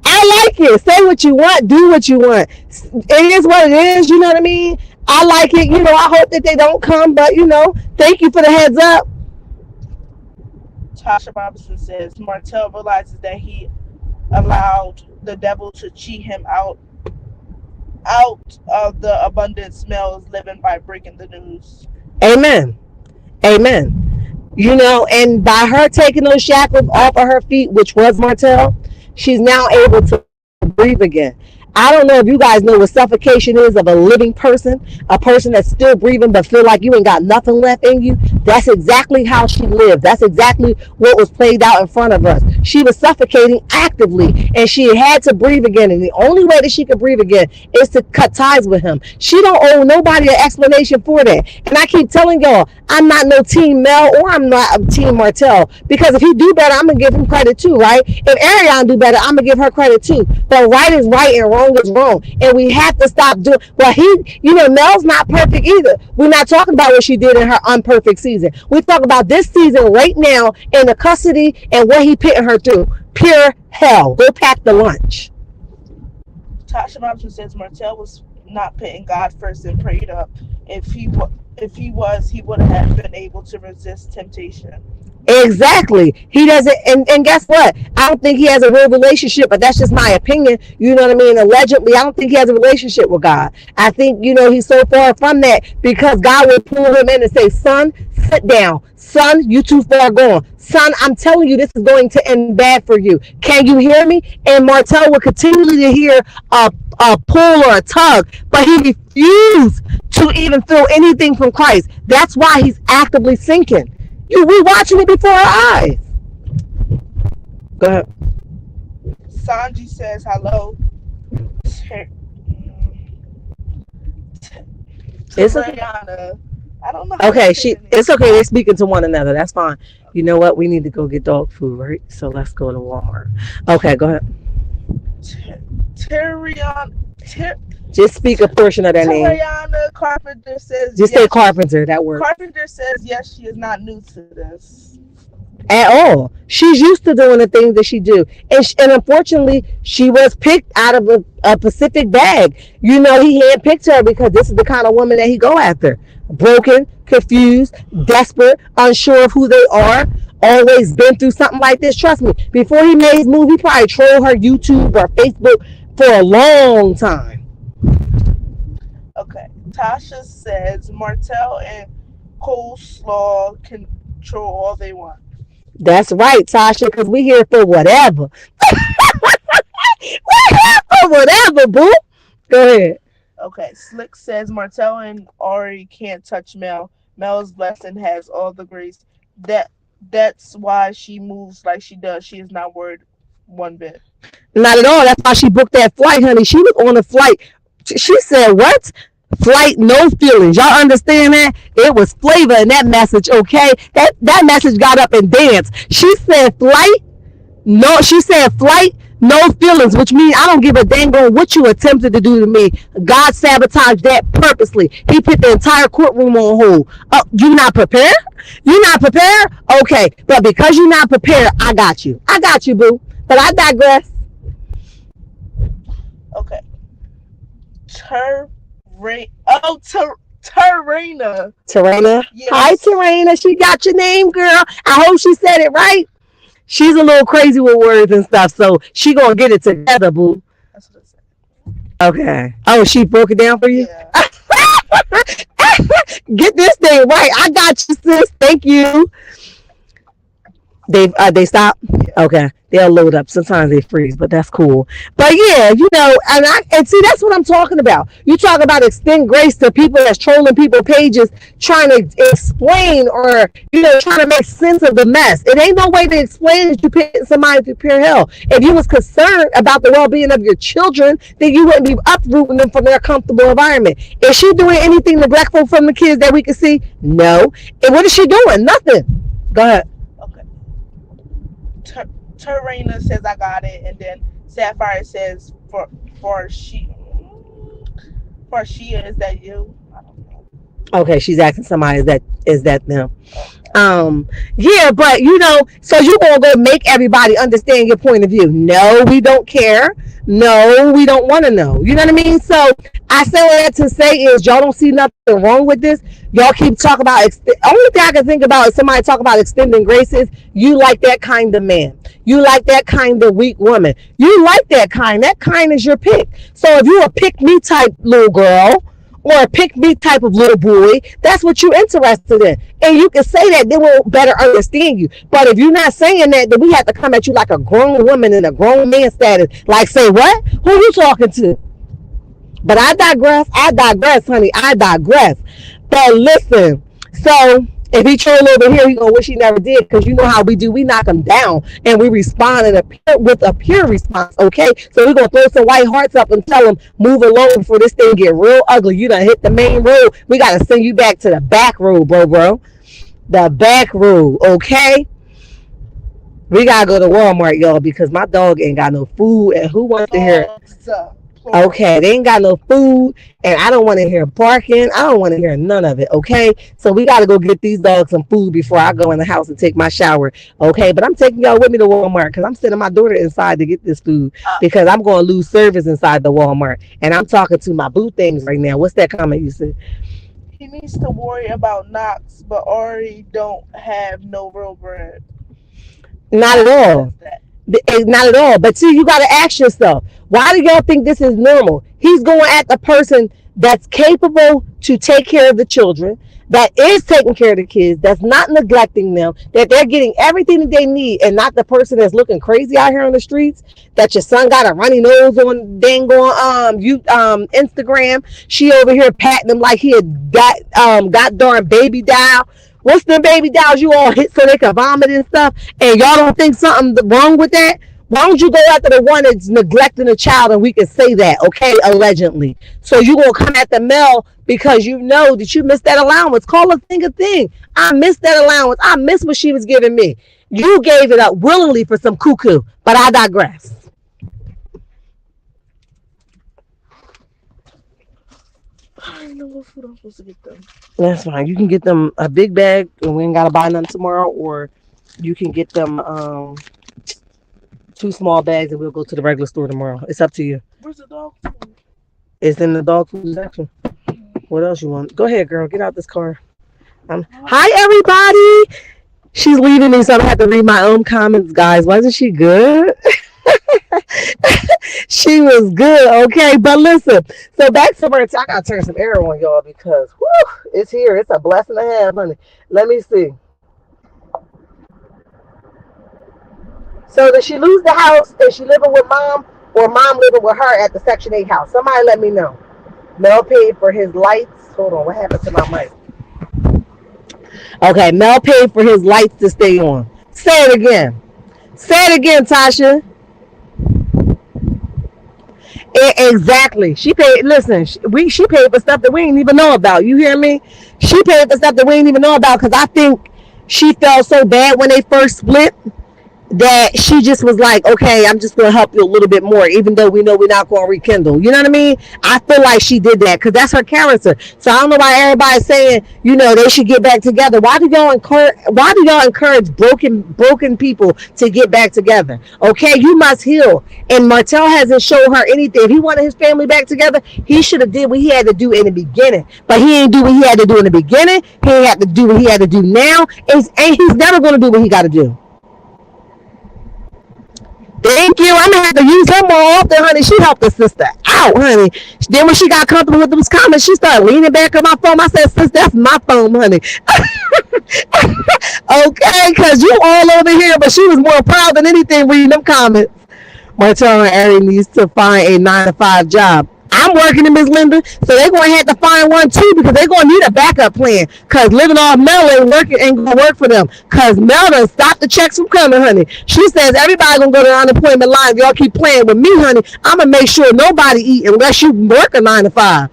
I like it. Say what you want, do what you want. It is what it is, you know what I mean? I like it. I hope that they don't come, but thank you for the heads up. Tasha Robinson says, "Martel realizes that he allowed the devil to cheat him out of the abundant smells living by breaking the news." Amen. Amen. And by her taking those shackles off of her feet, which was Martell, she's now able to breathe again. I don't know if you guys know what suffocation is of a living person, a person that's still breathing but feel like you ain't got nothing left in you. That's exactly how she lived. That's exactly what was played out in front of us. She was suffocating actively and she had to breathe again. And the only way that she could breathe again is to cut ties with him. She don't owe nobody an explanation for that. And I keep telling y'all, I'm not no team Mel or I'm not a team Martell. Because if he do better, I'm going to give him credit too, right? If Arion do better, I'm going to give her credit too. But right is right and wrong is wrong. And we have to stop doing, Mel's not perfect either. We're not talking about what she did in her unperfect season. We talk about this season right now in the custody and what he pitting her through. Pure hell. Go pack the lunch. Tasha Robinson says Martel was not putting God first and prayed up. If he was, he would have been able to resist temptation. Exactly. He doesn't, and guess what? I don't think he has a real relationship, but that's just my opinion. You know what I mean? Allegedly, I don't think he has a relationship with God. I think, he's so far from that because God will pull him in and say, son, sit down. Son, you too far gone. Son, I'm telling you, this is going to end bad for you. Can you hear me? And Martel will continually to hear a pull or a tug, but he refused to even feel anything from Christ. That's why he's actively sinking. We watching it before our eyes. Go ahead. Sanji says hello. Ter- It's okay. Rihanna. I don't know how Okay, to say the name. it's okay. They're speaking to one another. That's fine. You know what? We need to go get dog food, right? So let's go to Walmart. Okay, go ahead. Terrion. Just speak a portion of that name. Tariana Carpenter says Just yes. say Carpenter. That word. Carpenter says yes, she is not new to this. At all. She's used to doing the things that she do. And unfortunately, she was picked out of a Pacific bag. He handpicked her because this is the kind of woman that he go after. Broken, confused, desperate, unsure of who they are. Always been through something like this. Trust me, before he made his movie, he probably trolled her YouTube or Facebook for a long time. Okay. Tasha says Martel and Coleslaw can troll all they want. That's right, Tasha, because we here for whatever. We're here for whatever, boo. Go ahead. Okay. Slick says Martel and Ari can't touch Mel. Mel is blessed and has all the grace. That's why she moves like she does. She is not worried one bit. Not at all. That's why she booked that flight, honey. She was on a flight. She said, what? Flight, no feelings. Y'all understand that? It was flavor in that message, okay? That message got up and danced. She said flight, no feelings, which means I don't give a dang on what you attempted to do to me. God sabotaged that purposely. He put the entire courtroom on hold. Oh, you not prepared? You not prepared? Okay, but because you're not prepared, I got you. I got you, boo. But I digress. Okay. Tarina. Tarina. Hi, Yes. Tarina. She got your name, girl. I hope she said it right. She's a little crazy with words and stuff, so she gonna get it together, boo. That's what I said. Okay. Oh, she broke it down for you? Yeah. Get this thing right. I got you, sis. Thank you. They stop. Yeah. Okay, they'll load up. Sometimes they freeze, but that's cool. But yeah, and see that's what I'm talking about. You talk about extend grace to people that's trolling people pages, trying to explain or trying to make sense of the mess. It ain't no way to explain that you put somebody through pure hell. If you was concerned about the well being of your children, then you wouldn't be uprooting them from their comfortable environment. Is she doing anything neglectful from the kids that we can see? No. And what is she doing? Nothing. Go ahead. Okay. Tarina says I got it, and then Sapphire says for she for she is that you? I don't know. Okay, she's asking somebody is that them? Okay. Yeah, but so you gonna go make everybody understand your point of view? No, we don't care. No, we don't want to know. You know what I mean? So I say what I had to say is y'all don't see nothing wrong with this. Y'all keep talking about only thing I can think about is somebody talk about extending graces. You like that kind of man. You like that kind of weak woman. You like that kind. That kind is your pick. So if you're a pick me type little girl or a pick me type of little boy, that's what you're interested in. And you can say that, they will better understand you. But if you're not saying that, then we have to come at you like a grown woman in a grown man status. Like, say what? Who you talking to? But I digress, honey. I digress. But listen, so if he troll over here, he gonna wish he never did, because you know how we do. We knock him down and we respond with a pure response. Okay, so we're gonna throw some white hearts up and tell him move along before this thing get real ugly. You done hit the main road. We gotta send you back to the back road, bro. The back road. Okay. We gotta go to Walmart, y'all, because my dog ain't got no food, and who wants to hear? Dogs, Okay, they ain't got no food, and I don't want to hear barking. I don't want to hear none of it. Okay, so we got to go get these dogs some food before I go in the house and take my shower. Okay, but I'm taking y'all with me to Walmart because I'm sending my daughter inside to get this food because I'm going to lose service inside the Walmart, and I'm talking to my boo things right now. What's that comment you said? He needs to worry about Knox, but already don't have no real bread. Not at Knox all. says that. Not at all. But see, you got to ask yourself, why do y'all think this is normal? He's going at the person that's capable to take care of the children, that is taking care of the kids, that's not neglecting them, that they're getting everything that they need, and not the person that's looking crazy out here on the streets. That your son got a runny nose on dang on Instagram. She over here patting him like he had got darn baby doll. What's the baby dolls you all hit so they can vomit and stuff? And y'all don't think something wrong with that? Why don't you go after the one that's neglecting a child and we can say that, okay, allegedly? So you gonna come at the Mel because you know that you missed that allowance. Call a thing a thing. I missed that allowance. I missed what she was giving me. You gave it up willingly for some cuckoo, but I digress. I don't know what food I'm supposed to get them. That's fine. You can get them a big bag and we ain't gotta buy none tomorrow, or you can get them two small bags and we'll go to the regular store tomorrow. It's up to you. Where's the dog food? It's in the dog food section. What else you want? Go ahead, girl. Get out this car. Hi, everybody. She's leaving me, so I'm gonna have to read my own comments, guys. Wasn't she good? She was good, okay. But listen, so back to Martel. I gotta turn some air on y'all because it's here. It's a blessing to have, honey. Let me see. So did she lose the house? Is she living with mom, or mom living with her at the Section 8 house? Somebody let me know. Mel paid for his lights. Hold on, what happened to my mic? Okay, Mel paid for his lights to stay on. Say it again. Say it again, Tasha. Exactly. She paid. Listen, she paid for stuff that we didn't even know about. You hear me? She paid for stuff that we didn't even know about because I think she felt so bad when they first split. that she just was like, okay, I'm just gonna help you a little bit more, even though we know we're not gonna rekindle. You know what I mean? I feel like she did that because that's her character. So I don't know why everybody's saying, they should get back together. Why do y'all encourage broken people to get back together? Okay, you must heal. And Martel hasn't showed her anything. If he wanted his family back together, he should have did what he had to do in the beginning. But he ain't do what he had to do in the beginning. He ain't had to do what he had to do now. And he's never gonna do what he gotta do. Thank you. I'm gonna have to use her more often, honey. She helped the sister out, honey. Then when she got comfortable with those comments, she started leaning back on my phone. I said, sis, that's my phone, honey. Okay, because you all over here, but she was more proud than anything reading them comments. Martel and Arion needs to find a 9 to 5 job. I'm working in Miss Linda, so they're going to have to find one too because they're going to need a backup plan. Because living off Mel ain't going to work for them. Because Mel done stopped the checks from coming, honey. She says everybody going to go to the unemployment line. If y'all keep playing with me, honey, I'm going to make sure nobody eat unless you work a 9 to 5.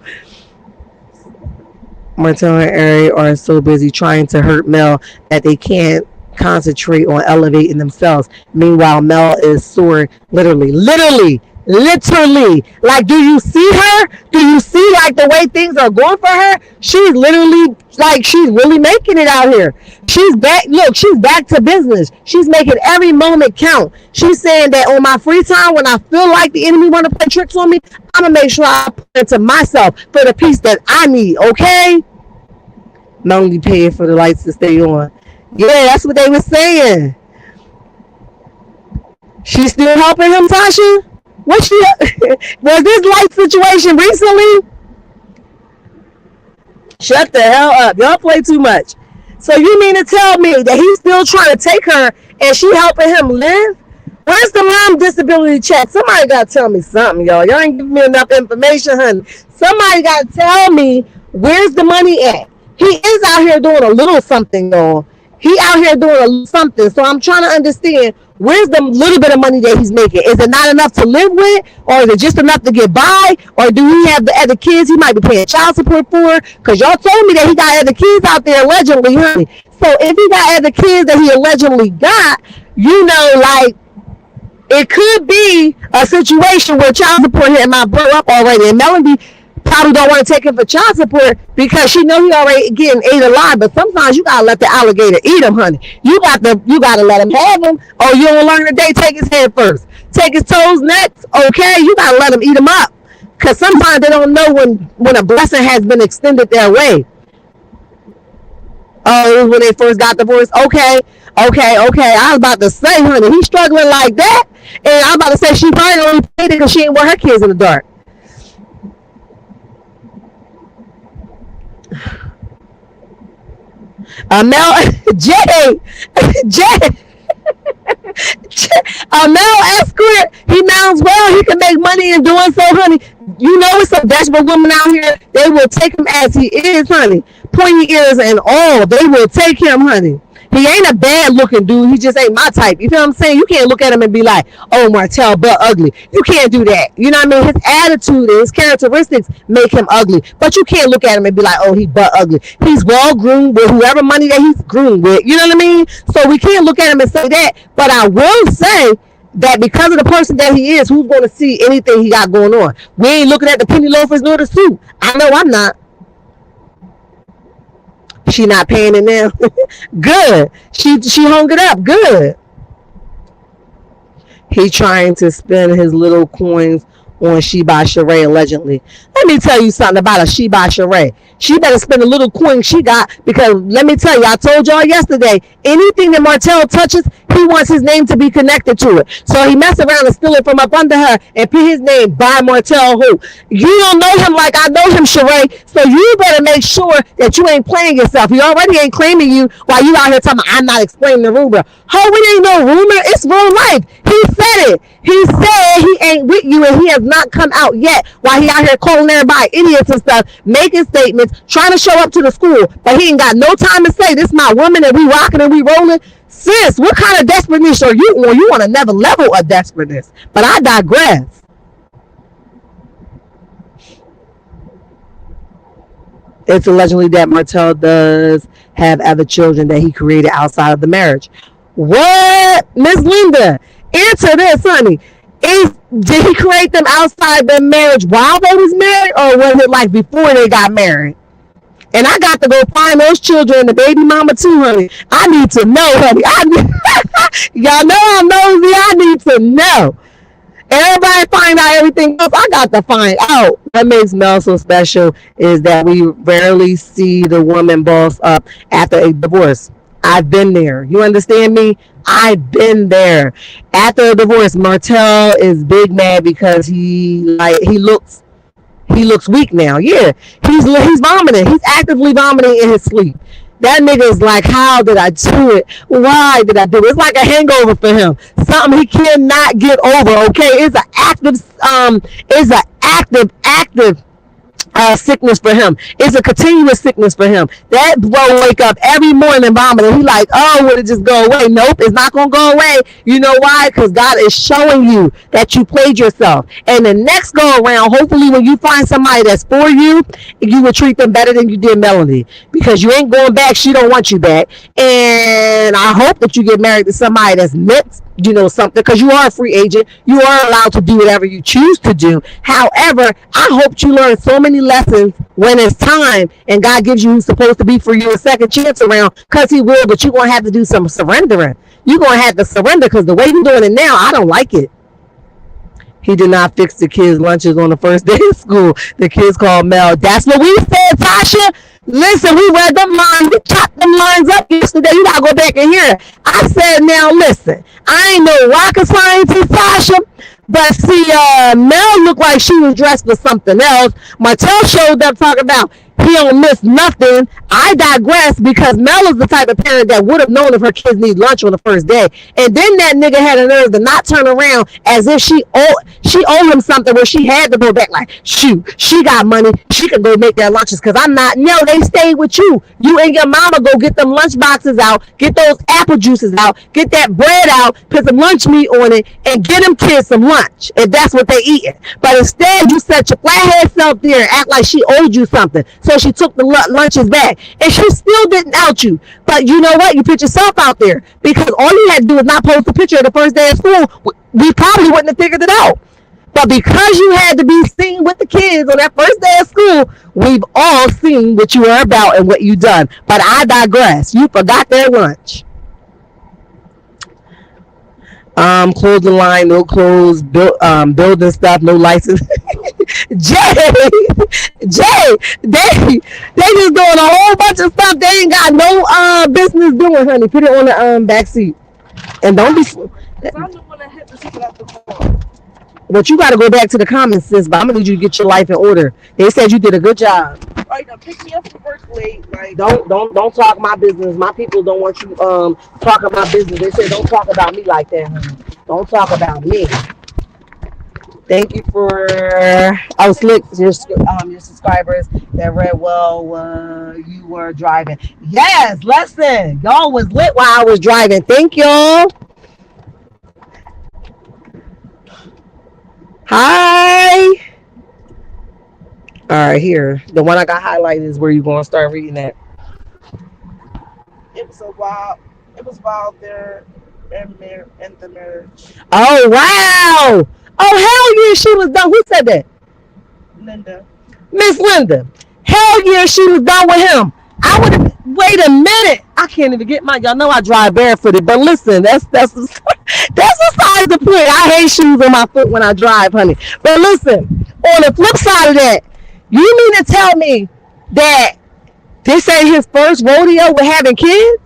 Martel and Arion are so busy trying to hurt Mel that they can't concentrate on elevating themselves. Meanwhile, Mel is soaring literally. Like, do you see her? Do you see like the way things are going for her? She's literally like she's really making it out here. She's back. Look, she's back to business. She's making every moment count. She's saying that on my free time, when I feel like the enemy want to play tricks on me, I'm gonna make sure I put it to myself for the peace that I need. Okay. Not only paying for the lights to stay on. Yeah, that's what they were saying. She's still helping him, Tasha? What she was this light situation recently? Shut the hell up. Y'all play too much. So you mean to tell me that he's still trying to take her and she helping him live? Where's the mom disability check? Somebody got to tell me something, y'all. Y'all ain't giving me enough information, honey. Somebody got to tell me where's the money at. He is out here doing a little something, y'all. He out here doing a little something. So I'm trying to understand where's the little bit of money that he's making. Is it not enough to live with? Or is it just enough to get by? Or do he have the other kids he might be paying child support for? Because y'all told me that he got other kids out there allegedly, honey. So if he got other kids that he allegedly got, like, it could be a situation where child support hit my bro up already. And Melody probably don't want to take him for child support because she know he already getting ate alive. But sometimes you gotta let the alligator eat him, honey. You gotta let him have him, or you don't learn today. Take his head first, take his toes next. Okay, you gotta let him eat him up, because sometimes they don't know when a blessing has been extended their way. Oh, it was when they first got divorced. Okay. I was about to say, honey, he's struggling like that, and I was about to say she probably only paid it because she didn't want her kids in the dark. Mel Jay Mel escort. He mounts well. He can make money in doing so, honey. You know, it's some desperate women out here. They will take him as he is, honey. Pointy ears and all. They will take him, honey. He ain't a bad looking dude. He just ain't my type. You feel what I'm saying? You can't look at him and be like, oh, Martel, but ugly. You can't do that. You know what I mean? His attitude and his characteristics make him ugly. But you can't look at him and be like, oh, he but ugly. He's well groomed with whoever money that he's groomed with. You know what I mean? So we can't look at him and say that. But I will say that because of the person that he is, who's going to see anything he got going on? We ain't looking at the penny loafers nor the suit. I know I'm not. She not paying it now. Good. She hung it up. Good. He trying to spend his little coins on Sheba Sheree allegedly. Let me tell you something about a Sheba Sheree. She better spend a little coin she got, because let me tell you, I told y'all yesterday, anything that Martel touches, he wants his name to be connected to it. So he mess around and steal it from up under her and put his name by Martel who. You don't know him like I know him, Sheree. So you better make sure that you ain't playing yourself. He already ain't claiming you while you out here talking about, I'm not explaining the rumor. Oh, it ain't no rumor. It's real life. He said it. He said he ain't with you and he has not come out yet while he out here calling everybody idiots and stuff, making statements, trying to show up to the school, but he ain't got no time to say, this is my woman and we rocking and we rolling. Sis, what kind of desperateness are you on? You on another level of desperateness. But I digress. It's allegedly that Martel does have other children that he created outside of the marriage. What? Miss Linda, answer this, honey. Did he create them outside their marriage while they was married, or was it like before they got married? And I got to go find those children and the baby mama too, honey. I need to know, honey. Y'all know I'm nosy. I need to know. Everybody find out everything else. I got to find out. What makes Mel so special is that we rarely see the woman boss up after a divorce. I've been there. You understand me? I've been there. After a divorce, Martel is big mad because he looks weak now. Yeah, he's vomiting. He's actively vomiting in his sleep. That nigga is like, how did I do it? Why did I do it? It's like a hangover for him. Something he cannot get over. Okay, it's an active sickness for him. It's a continuous sickness for him. That bro wake up every morning vomiting. He like, oh, would it just go away? Nope, it's not gonna go away. You know why? Because God is showing you that you played yourself. And the next go around, hopefully when you find somebody that's for you, you will treat them better than you did Melody. Because you ain't going back. She don't want you back. And I hope that you get married to somebody that's meant, something, because you are a free agent. You are allowed to do whatever you choose to do. However, I hope you learn so many lessons when it's time and God gives you who's supposed to be for you a second chance around, because he will, but you're going to have to do some surrendering. You're going to have to surrender, because the way you're doing it now, I don't like it. He did not fix the kids' lunches on the first day of school. The kids called Mel. That's what we said, Tasha. Listen, we read them lines. We chopped them lines up yesterday. You got to go back and hear it. I said, now listen, I ain't no rocket scientist, Tasha. But see, Mel looked like she was dressed for something else. Martel showed up talking about he don't miss nothing. I digress, because Mel is the type of parent that would have known if her kids need lunch on the first day. And then that nigga had a nerve to not turn around as if she owed him something, where she had to go back like, shoot, she got money. She could go make their lunches because I'm not. No, they stayed with you. You and your mama go get them lunch boxes out, get those apple juices out, get that bread out, put some lunch meat on it, and get them kids some lunch if that's what they eating. But instead, you set your flathead self there and act like she owed you something. So she took the lunches back, and she still didn't out you. But you know what? You put yourself out there, because all you had to do was not post a picture of the first day of school. We probably wouldn't have figured it out. But because you had to be seen with the kids on that first day of school, we've all seen what you are about and what you done. But I digress. You forgot their lunch. Clothing line, no clothes, building stuff, no license. Jay, they just doing a whole bunch of stuff they ain't got no business doing, honey. Put it on the back seat, and don't be. I'm the one that hit the ticket out the car. But you got to go back to the comments, sis. But I'm gonna need you to get your life in order. They said you did a good job. All right, now pick me up from work late. Like, don't talk my business. My people don't want you talking my business. They said don't talk about me like that, honey. Don't talk about me. Thank you for Slick, your subscribers that read well you were driving. Yes, listen, y'all was lit while I was driving. Thank y'all. Hi. All right, here. The one I got highlighted is where you're going to start reading that. It was wild there in the marriage. Oh, wow. Oh, hell yeah, she was done. Who said that? Linda. Miss Linda. Hell yeah, she was done with him. I would have. Wait a minute. I can't even get my. Y'all know I drive barefooted, but listen, that's beside the point. I hate shoes on my foot when I drive, honey. But listen, on the flip side of that, you mean to tell me that this ain't his first rodeo with having kids?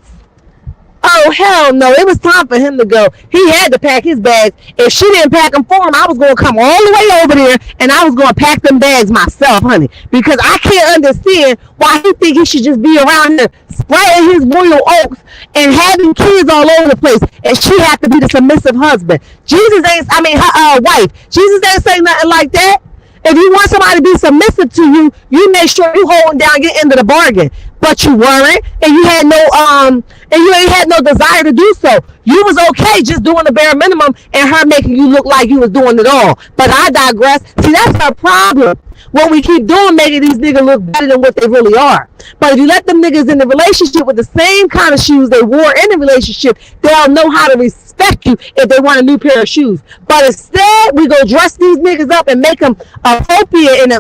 Oh, hell no. It was time for him to go. He had to pack his bags. If she didn't pack them for him, I was going to come all the way over there and I was going to pack them bags myself, honey. Because I can't understand why he think he should just be around here spreading his royal oaks and having kids all over the place. And she had to be the submissive husband. Her wife. Jesus ain't saying nothing like that. If you want somebody to be submissive to you, you make sure you holding down your end of the bargain. But you weren't, and you had you ain't had no desire to do so. You was okay just doing the bare minimum, and her making you look like you was doing it all. But I digress. See, that's her problem. What we keep doing making these niggas look better than what they really are. But if you let them niggas in the relationship with the same kind of shoes they wore in the relationship, they'll know how to respect you if they want a new pair of shoes. But instead, we go dress these niggas up and make them appropriate and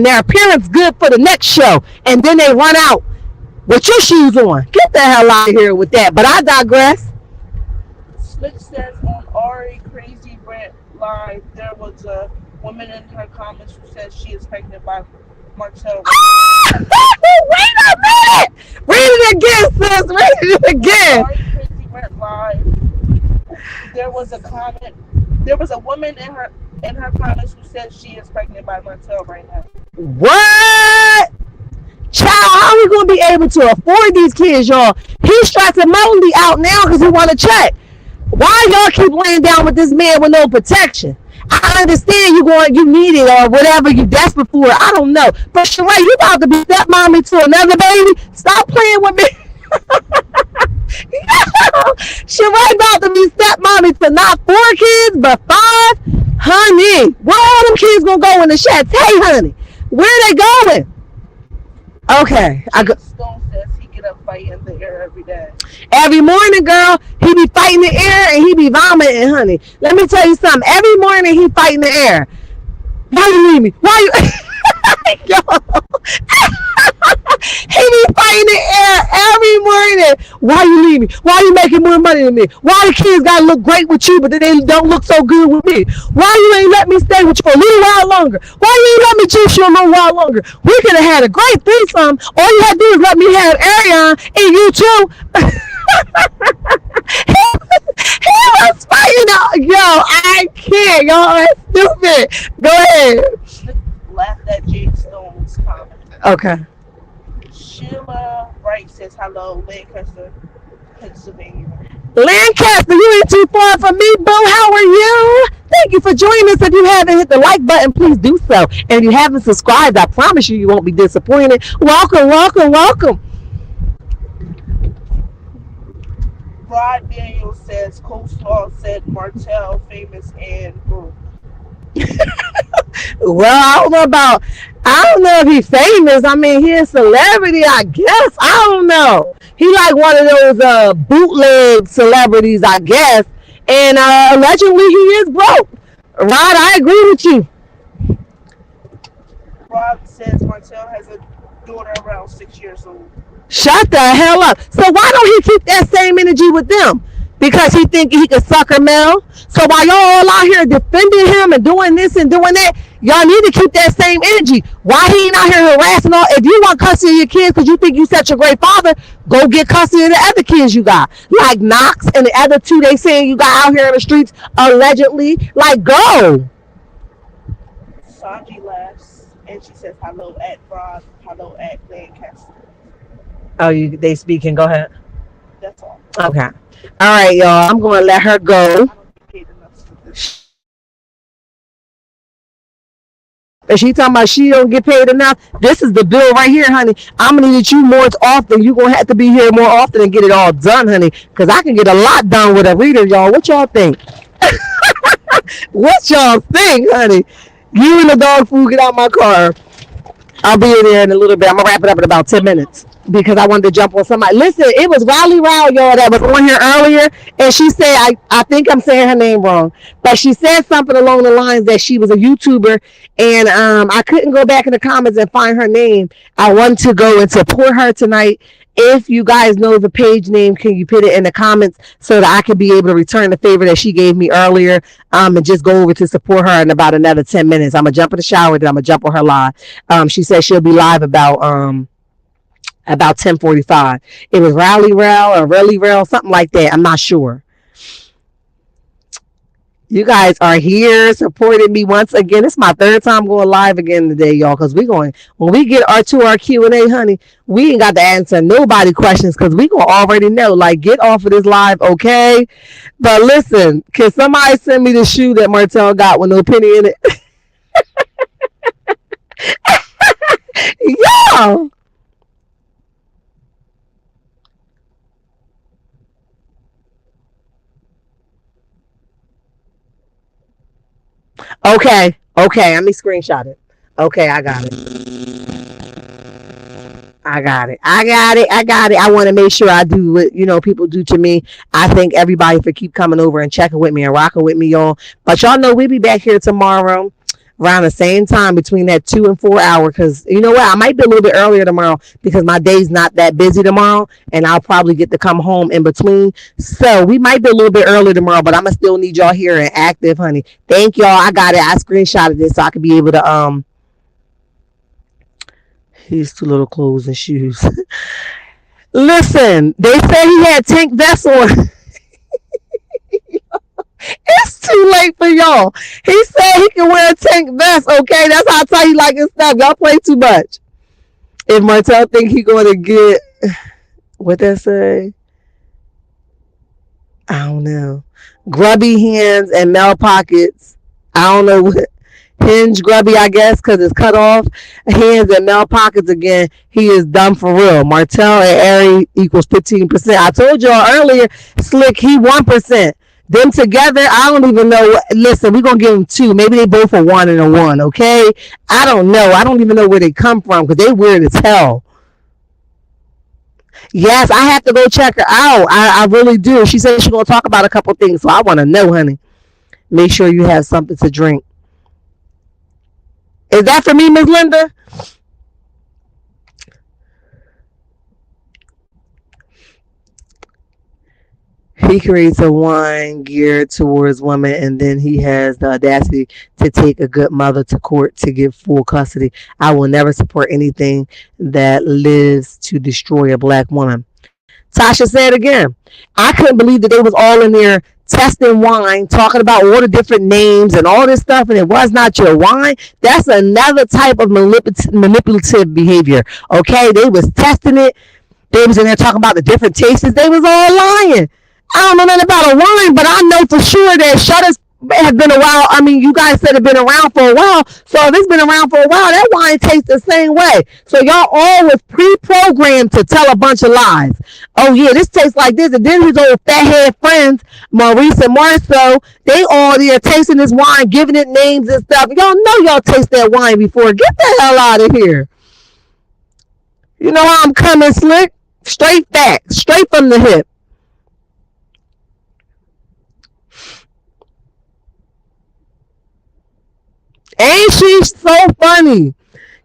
their appearance good for the next show, and then they run out with your shoes on. Get the hell out of here with that. But I digress. Slick says on Ari Crazy Rant Live, there was a woman in her comments who says she is pregnant by Martel. Wait a minute! Read it again, sis. Read it again. On Ari Crazy Rant Live, there was a comment. There was a woman in her comments who said she is pregnant by Martel right now. What? Child, how are we going to be able to afford these kids, y'all? He's stressing Molly out now because he want to check. Why y'all keep laying down with this man with no protection? I understand you need it or whatever you desperate for. I don't know. But Sheree, you about to be stepmommy to another baby? Stop playing with me. Sheree about to be stepmommy to not 4 kids, but 5? Honey, where all them kids going to go in the sheds? Hey, honey, where are they going? Okay. Stone says he get up fighting in the air every day. Every morning, girl, he be fighting the air and he be vomiting, honey. Let me tell you something. Every morning he fighting the air. Why you leave me? Why you? Yo. He be fighting the air every morning. Why you leave me? Why you making more money than me? Why the kids gotta look great with you, but then they don't look so good with me? Why you ain't let me stay with you for a little while longer? Why you ain't let me choose you a little while longer? We could have had a great threesome. All you had to do is let me have Arion and you too. He was fighting out. Yo, I can't. Y'all are stupid. Go ahead. Laughed at Jade Stone's comment. Okay. Sheila Wright says hello, Lancaster, Pennsylvania. Lancaster, you ain't too far from me, boo. How are you? Thank you for joining us. If you haven't hit the like button, please do so. And if you haven't subscribed, I promise you, you won't be disappointed. Welcome, welcome, welcome. Rod Daniel says Coleslaw said Martel famous and broke. Well, I don't know if he's famous. I mean, he's a celebrity, I guess. I don't know. He like one of those bootleg celebrities, I guess. And allegedly he is broke. Rod, I agree with you. Rod says Martel has a daughter around 6 years old. Shut the hell up. So why don't he keep that same energy with them? Because he think he can sucker Mel. So while y'all all out here defending him and doing this and doing that, y'all need to keep that same energy. Why he ain't out here harassing all? If you want custody of your kids because you think you such a great father, go get custody of the other kids you got. Like Knox and the other 2 they saying you got out here in the streets allegedly. Like, go. Sanji laughs and she says hello at Rod, hello at Lancaster. Oh, they speaking. Go ahead. That's all. Okay. All right, y'all. I'm going to let her go. I don't get paid enough for this. And she talking about she don't get paid enough. This is the bill right here, honey. I'm going to need you more often. You're going to have to be here more often and get it all done, honey. Because I can get a lot done with a reader, y'all. What y'all think? What y'all think, honey? You and the dog food, get out my car. I'll be in there in a little bit. I'm going to wrap it up in about 10 minutes. Because I wanted to jump on somebody. Listen, it was Riley Rao, y'all, that was on here earlier, and she said, I think I'm saying her name wrong, but she said something along the lines that she was a YouTuber, and I couldn't go back in the comments and find her name. I want to go and support her tonight. If you guys know the page name, can you put it in the comments so that I can be able to return the favor that she gave me earlier, and just go over to support her in about another 10 minutes. I'm going to jump in the shower, then I'm going to jump on her live. She said she'll be live about 10:45. It was Rally Rail or Rally Rail, something like that. I'm not sure. You guys are here supporting me once again. It's my 3rd time going live again today, y'all, because when we get our Q&A, honey, we ain't got to answer nobody questions because we gonna already know, like, get off of this live, okay? But listen, can somebody send me the shoe that Martel got with no penny in it? Yeah. Okay. Let me screenshot it. Okay, I got it. I got it. I got it. I got it. I want to make sure I do what people do to me. I thank everybody for keep coming over and checking with me and rocking with me, y'all. But y'all know we'll be back here tomorrow around the same time between that 2 and 4 hour. Because you know what, I might be a little bit earlier tomorrow because my day's not that busy tomorrow, and I'll probably get to come home in between. So we might be a little bit earlier tomorrow, but I'm gonna still need y'all here and active, honey. Thank y'all. I got it. I screenshotted this so I could be able to He's too little clothes and shoes. Listen, they said he had tank vest on. It's too late for y'all. He said he can wear a tank vest, okay? That's how I tell you like his stuff. Y'all play too much. If Martel think he going to get, what that say? I don't know. Grubby hands and male pockets. I don't know what. Hinge grubby, I guess, because it's cut off. Hands and male pockets again. He is done for real. Martel and Ari equals 15%. I told y'all earlier, Slick, he 1%. Them together, I don't even know. Listen, we're going to give them two. Maybe they both are 1 and a 1, okay? I don't know. I don't even know where they come from because they weird as hell. Yes, I have to go check her out. I really do. She said she's going to talk about a couple things, so I want to know, honey. Make sure you have something to drink. Is that for me, Miss Linda? He creates a wine geared towards women, and then he has the audacity to take a good mother to court to get full custody. I will never support anything that lives to destroy a black woman. Tasha said again, I couldn't believe that they was all in there testing wine, talking about all the different names and all this stuff, and it was not your wine. That's another type of manipulative behavior. Okay, they was testing it. They was in there talking about the different tastes. They was all lying. I don't know nothing about a wine, but I know for sure that Shutters have been a while. I mean, you guys said it's been around for a while. So if it's been around for a while, that wine tastes the same way. So y'all all was pre-programmed to tell a bunch of lies. Oh yeah, this tastes like this. And then his old fathead friends, Maurice and Marceau, they all there tasting this wine, giving it names and stuff. Y'all know y'all taste that wine before. Get the hell out of here. You know how I'm coming, Slick? Straight facts, straight from the hip. Ain't she so funny?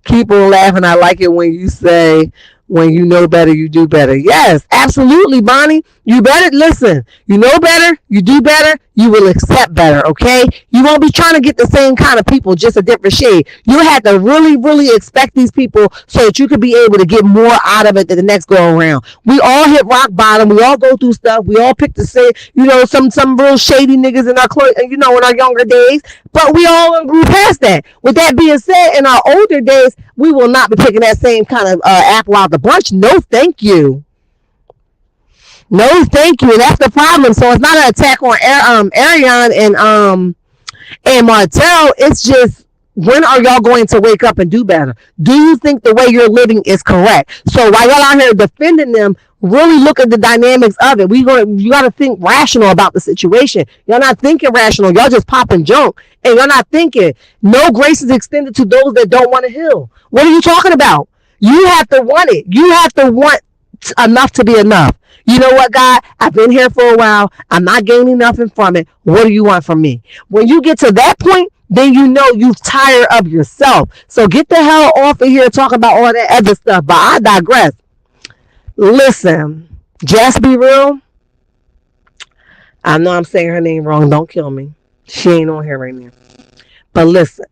Keep on laughing. I like it when you say, when you know better, you do better. Yes, absolutely, Bonnie. You better listen. You know better, you do better, you will accept better, okay? You won't be trying to get the same kind of people, just a different shade. You have to really, really expect these people so that you can be able to get more out of it than the next go around. We all hit rock bottom. We all go through stuff. We all pick the same, some real shady niggas in in our younger days. But we all grew past that. With that being said, in our older days, we will not be picking that same kind of apple out the bunch. No, thank you. No, thank you. That's the problem. So it's not an attack on Arion and Martel. It's just, when are y'all going to wake up and do better? Do you think the way you're living is correct? So while y'all out here defending them, really look at the dynamics of it. You got to think rational about the situation. Y'all not thinking rational. Y'all just popping junk, and y'all not thinking. No grace is extended to those that don't want to heal. What are you talking about? You have to want it. You have to want enough to be enough. You know what, God? I've been here for a while. I'm not gaining nothing from it. What do you want from me? When you get to that point, then you know you've tired of yourself. So get the hell off of here talking about all that other stuff. But I digress. Listen, just be real. I know I'm saying her name wrong. Don't kill me. She ain't on here right now. But listen,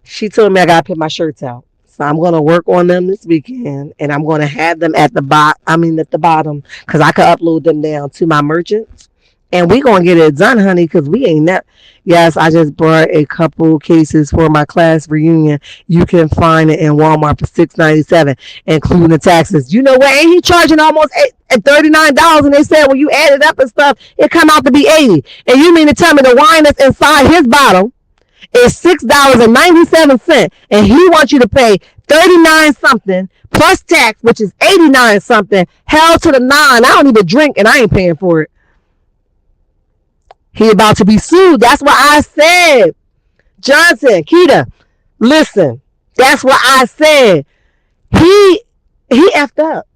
she told me I gotta put my shirts out. So I'm gonna work on them this weekend, and I'm gonna have them at the bottom, because I can upload them down to my merchants, and we gonna get it done, honey. Because we ain't that. Yes, I just brought a couple cases for my class reunion. You can find it in Walmart for $6.97, including the taxes. You know what? Ain't he charging almost $39? And they said when you add it up and stuff, it come out to be $80. And you mean to tell me the wine that's inside his bottle is $6.97, and he wants you to pay 39 something plus tax, which is 89 something. Hell to the nine. I don't even drink, and I ain't paying for it. He about to be sued. That's what I said. Johnson, Keita, listen. That's what I said. He he effed up.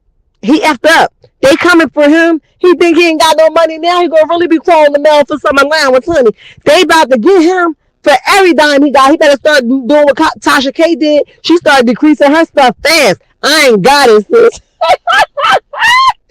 He effed up. They coming for him. He think he ain't got no money now. He gonna really be crawling the mail for some allowance, honey. They about to get him for every dime he got. He better start doing what Tasha K did. She started decreasing her stuff fast. I ain't got it, sis.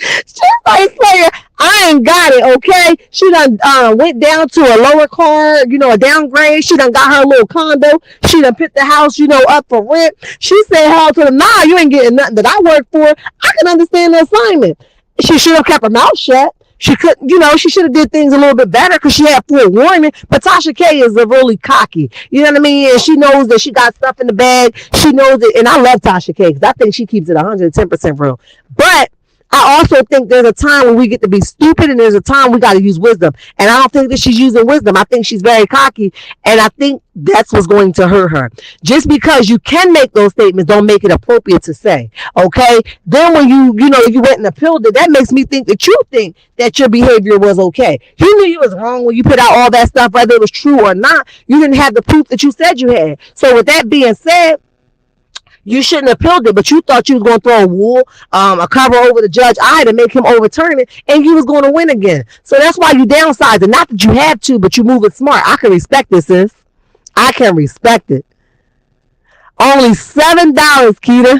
She's like Slayer, I ain't got it, okay? She done went down to a lower car, a downgrade. She done got her little condo. She done put the house, up for rent. She said, hell to them, nah, you ain't getting nothing that I work for. I can understand the assignment. She should have kept her mouth shut. She couldn't, she should have did things a little bit better because she had full warning. But Tasha K is a really cocky. You know what I mean? And she knows that she got stuff in the bag. She knows it. And I love Tasha K because I think she keeps it 110% real. But I also think there's a time when we get to be stupid and there's a time we got to use wisdom. And I don't think that she's using wisdom. I think she's very cocky. And I think that's what's going to hurt her. Just because you can make those statements don't make it appropriate to say. Okay? Then when you went and appealed it, that makes me think that you think that your behavior was okay. You knew you was wrong when you put out all that stuff, whether it was true or not. You didn't have the proof that you said you had. So with that being said, you shouldn't have appealed it, but you thought you was going to throw a cover over the judge's eye to make him overturn it, and you was going to win again. So that's why you downsized it. Not that you have to, but you move it smart. I can respect this, sis. I can respect it. Only $7, Keita.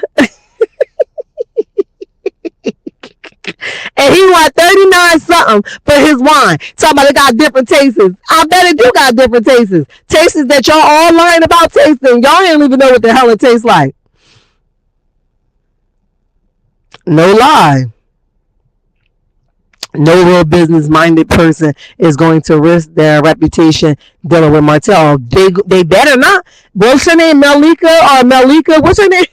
And he want 39 something for his wine. Talking about it got different tastes. I bet it do got different tastes. Tastes that y'all all lying about tasting. Y'all ain't even know what the hell it tastes like. No lie. No real business-minded person is going to risk their reputation dealing with Martel. They better not. What's her name? Melika? What's her name?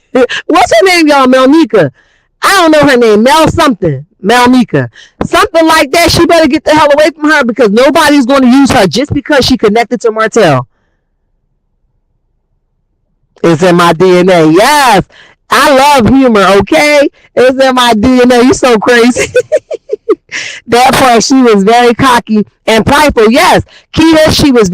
What's her name, y'all? Melnika. I don't know her name. Mel something. Melnika. Something like that. She better get the hell away from her because nobody's going to use her just because she connected to Martel. It's in my DNA. Yes. I love humor, okay? It's in my DNA. You so crazy. That part, she was very cocky and prideful. Yes, Keita, she was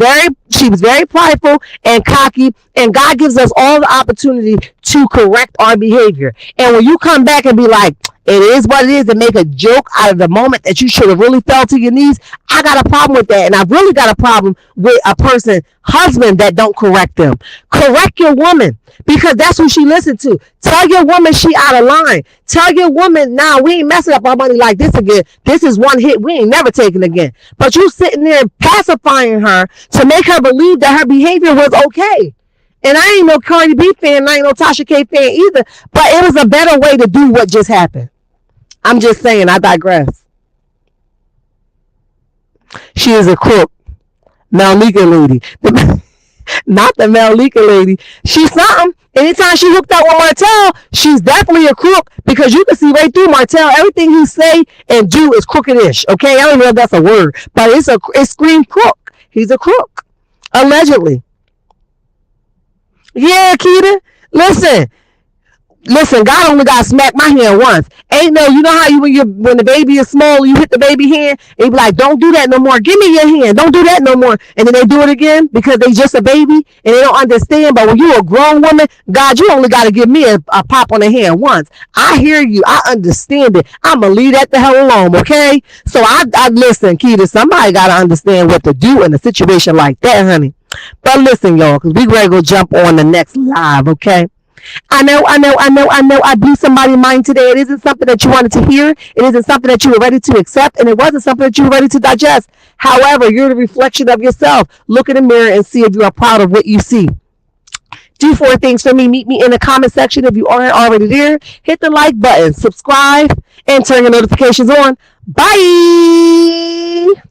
very prideful and cocky, and God gives us all the opportunity to correct our behavior. And when you come back and be like, it is what it is, and make a joke out of the moment that you should have really fell to your knees, I got a problem with that. And I've really got a problem with a person, husband, that don't correct them. Correct your woman, because that's who she listened to. Tell your woman she out of line. Tell your woman, nah, we ain't messing up our money like this again. This is one hit. We ain't never taking again. But you sitting there pacifying her to make her believe that her behavior was okay. And I ain't no Cardi B fan, and I ain't no Tasha K fan either. But it was a better way to do what just happened. I'm just saying, I digress. She is a crook. Malika lady. Not the Malika lady. She's something. Anytime she hooked up with Martel, she's definitely a crook because you can see right through Martel. Everything he say and do is crookedish. Okay, I don't know if that's a word, but it's scream crook. He's a crook, allegedly. Yeah, Keita. Listen, God only got to smack my hand once. Ain't no, you know how when the baby is small, you hit the baby hand, and you be like, don't do that no more. Give me your hand. Don't do that no more. And then they do it again because they just a baby and they don't understand. But when you a grown woman, God, you only got to give me a pop on the hand once. I hear you. I understand it. I'm going to leave that the hell alone, okay? So I listen, Keita, somebody got to understand what to do in a situation like that, honey. But listen, y'all, because we ready to go jump on the next live, okay? I know. I blew somebody's mind today. It isn't something that you wanted to hear. It isn't something that you were ready to accept. And it wasn't something that you were ready to digest. However, you're the reflection of yourself. Look in the mirror and see if you are proud of what you see. Do 4 things for me. Meet me in the comment section if you aren't already there. Hit the like button, subscribe, and turn your notifications on. Bye.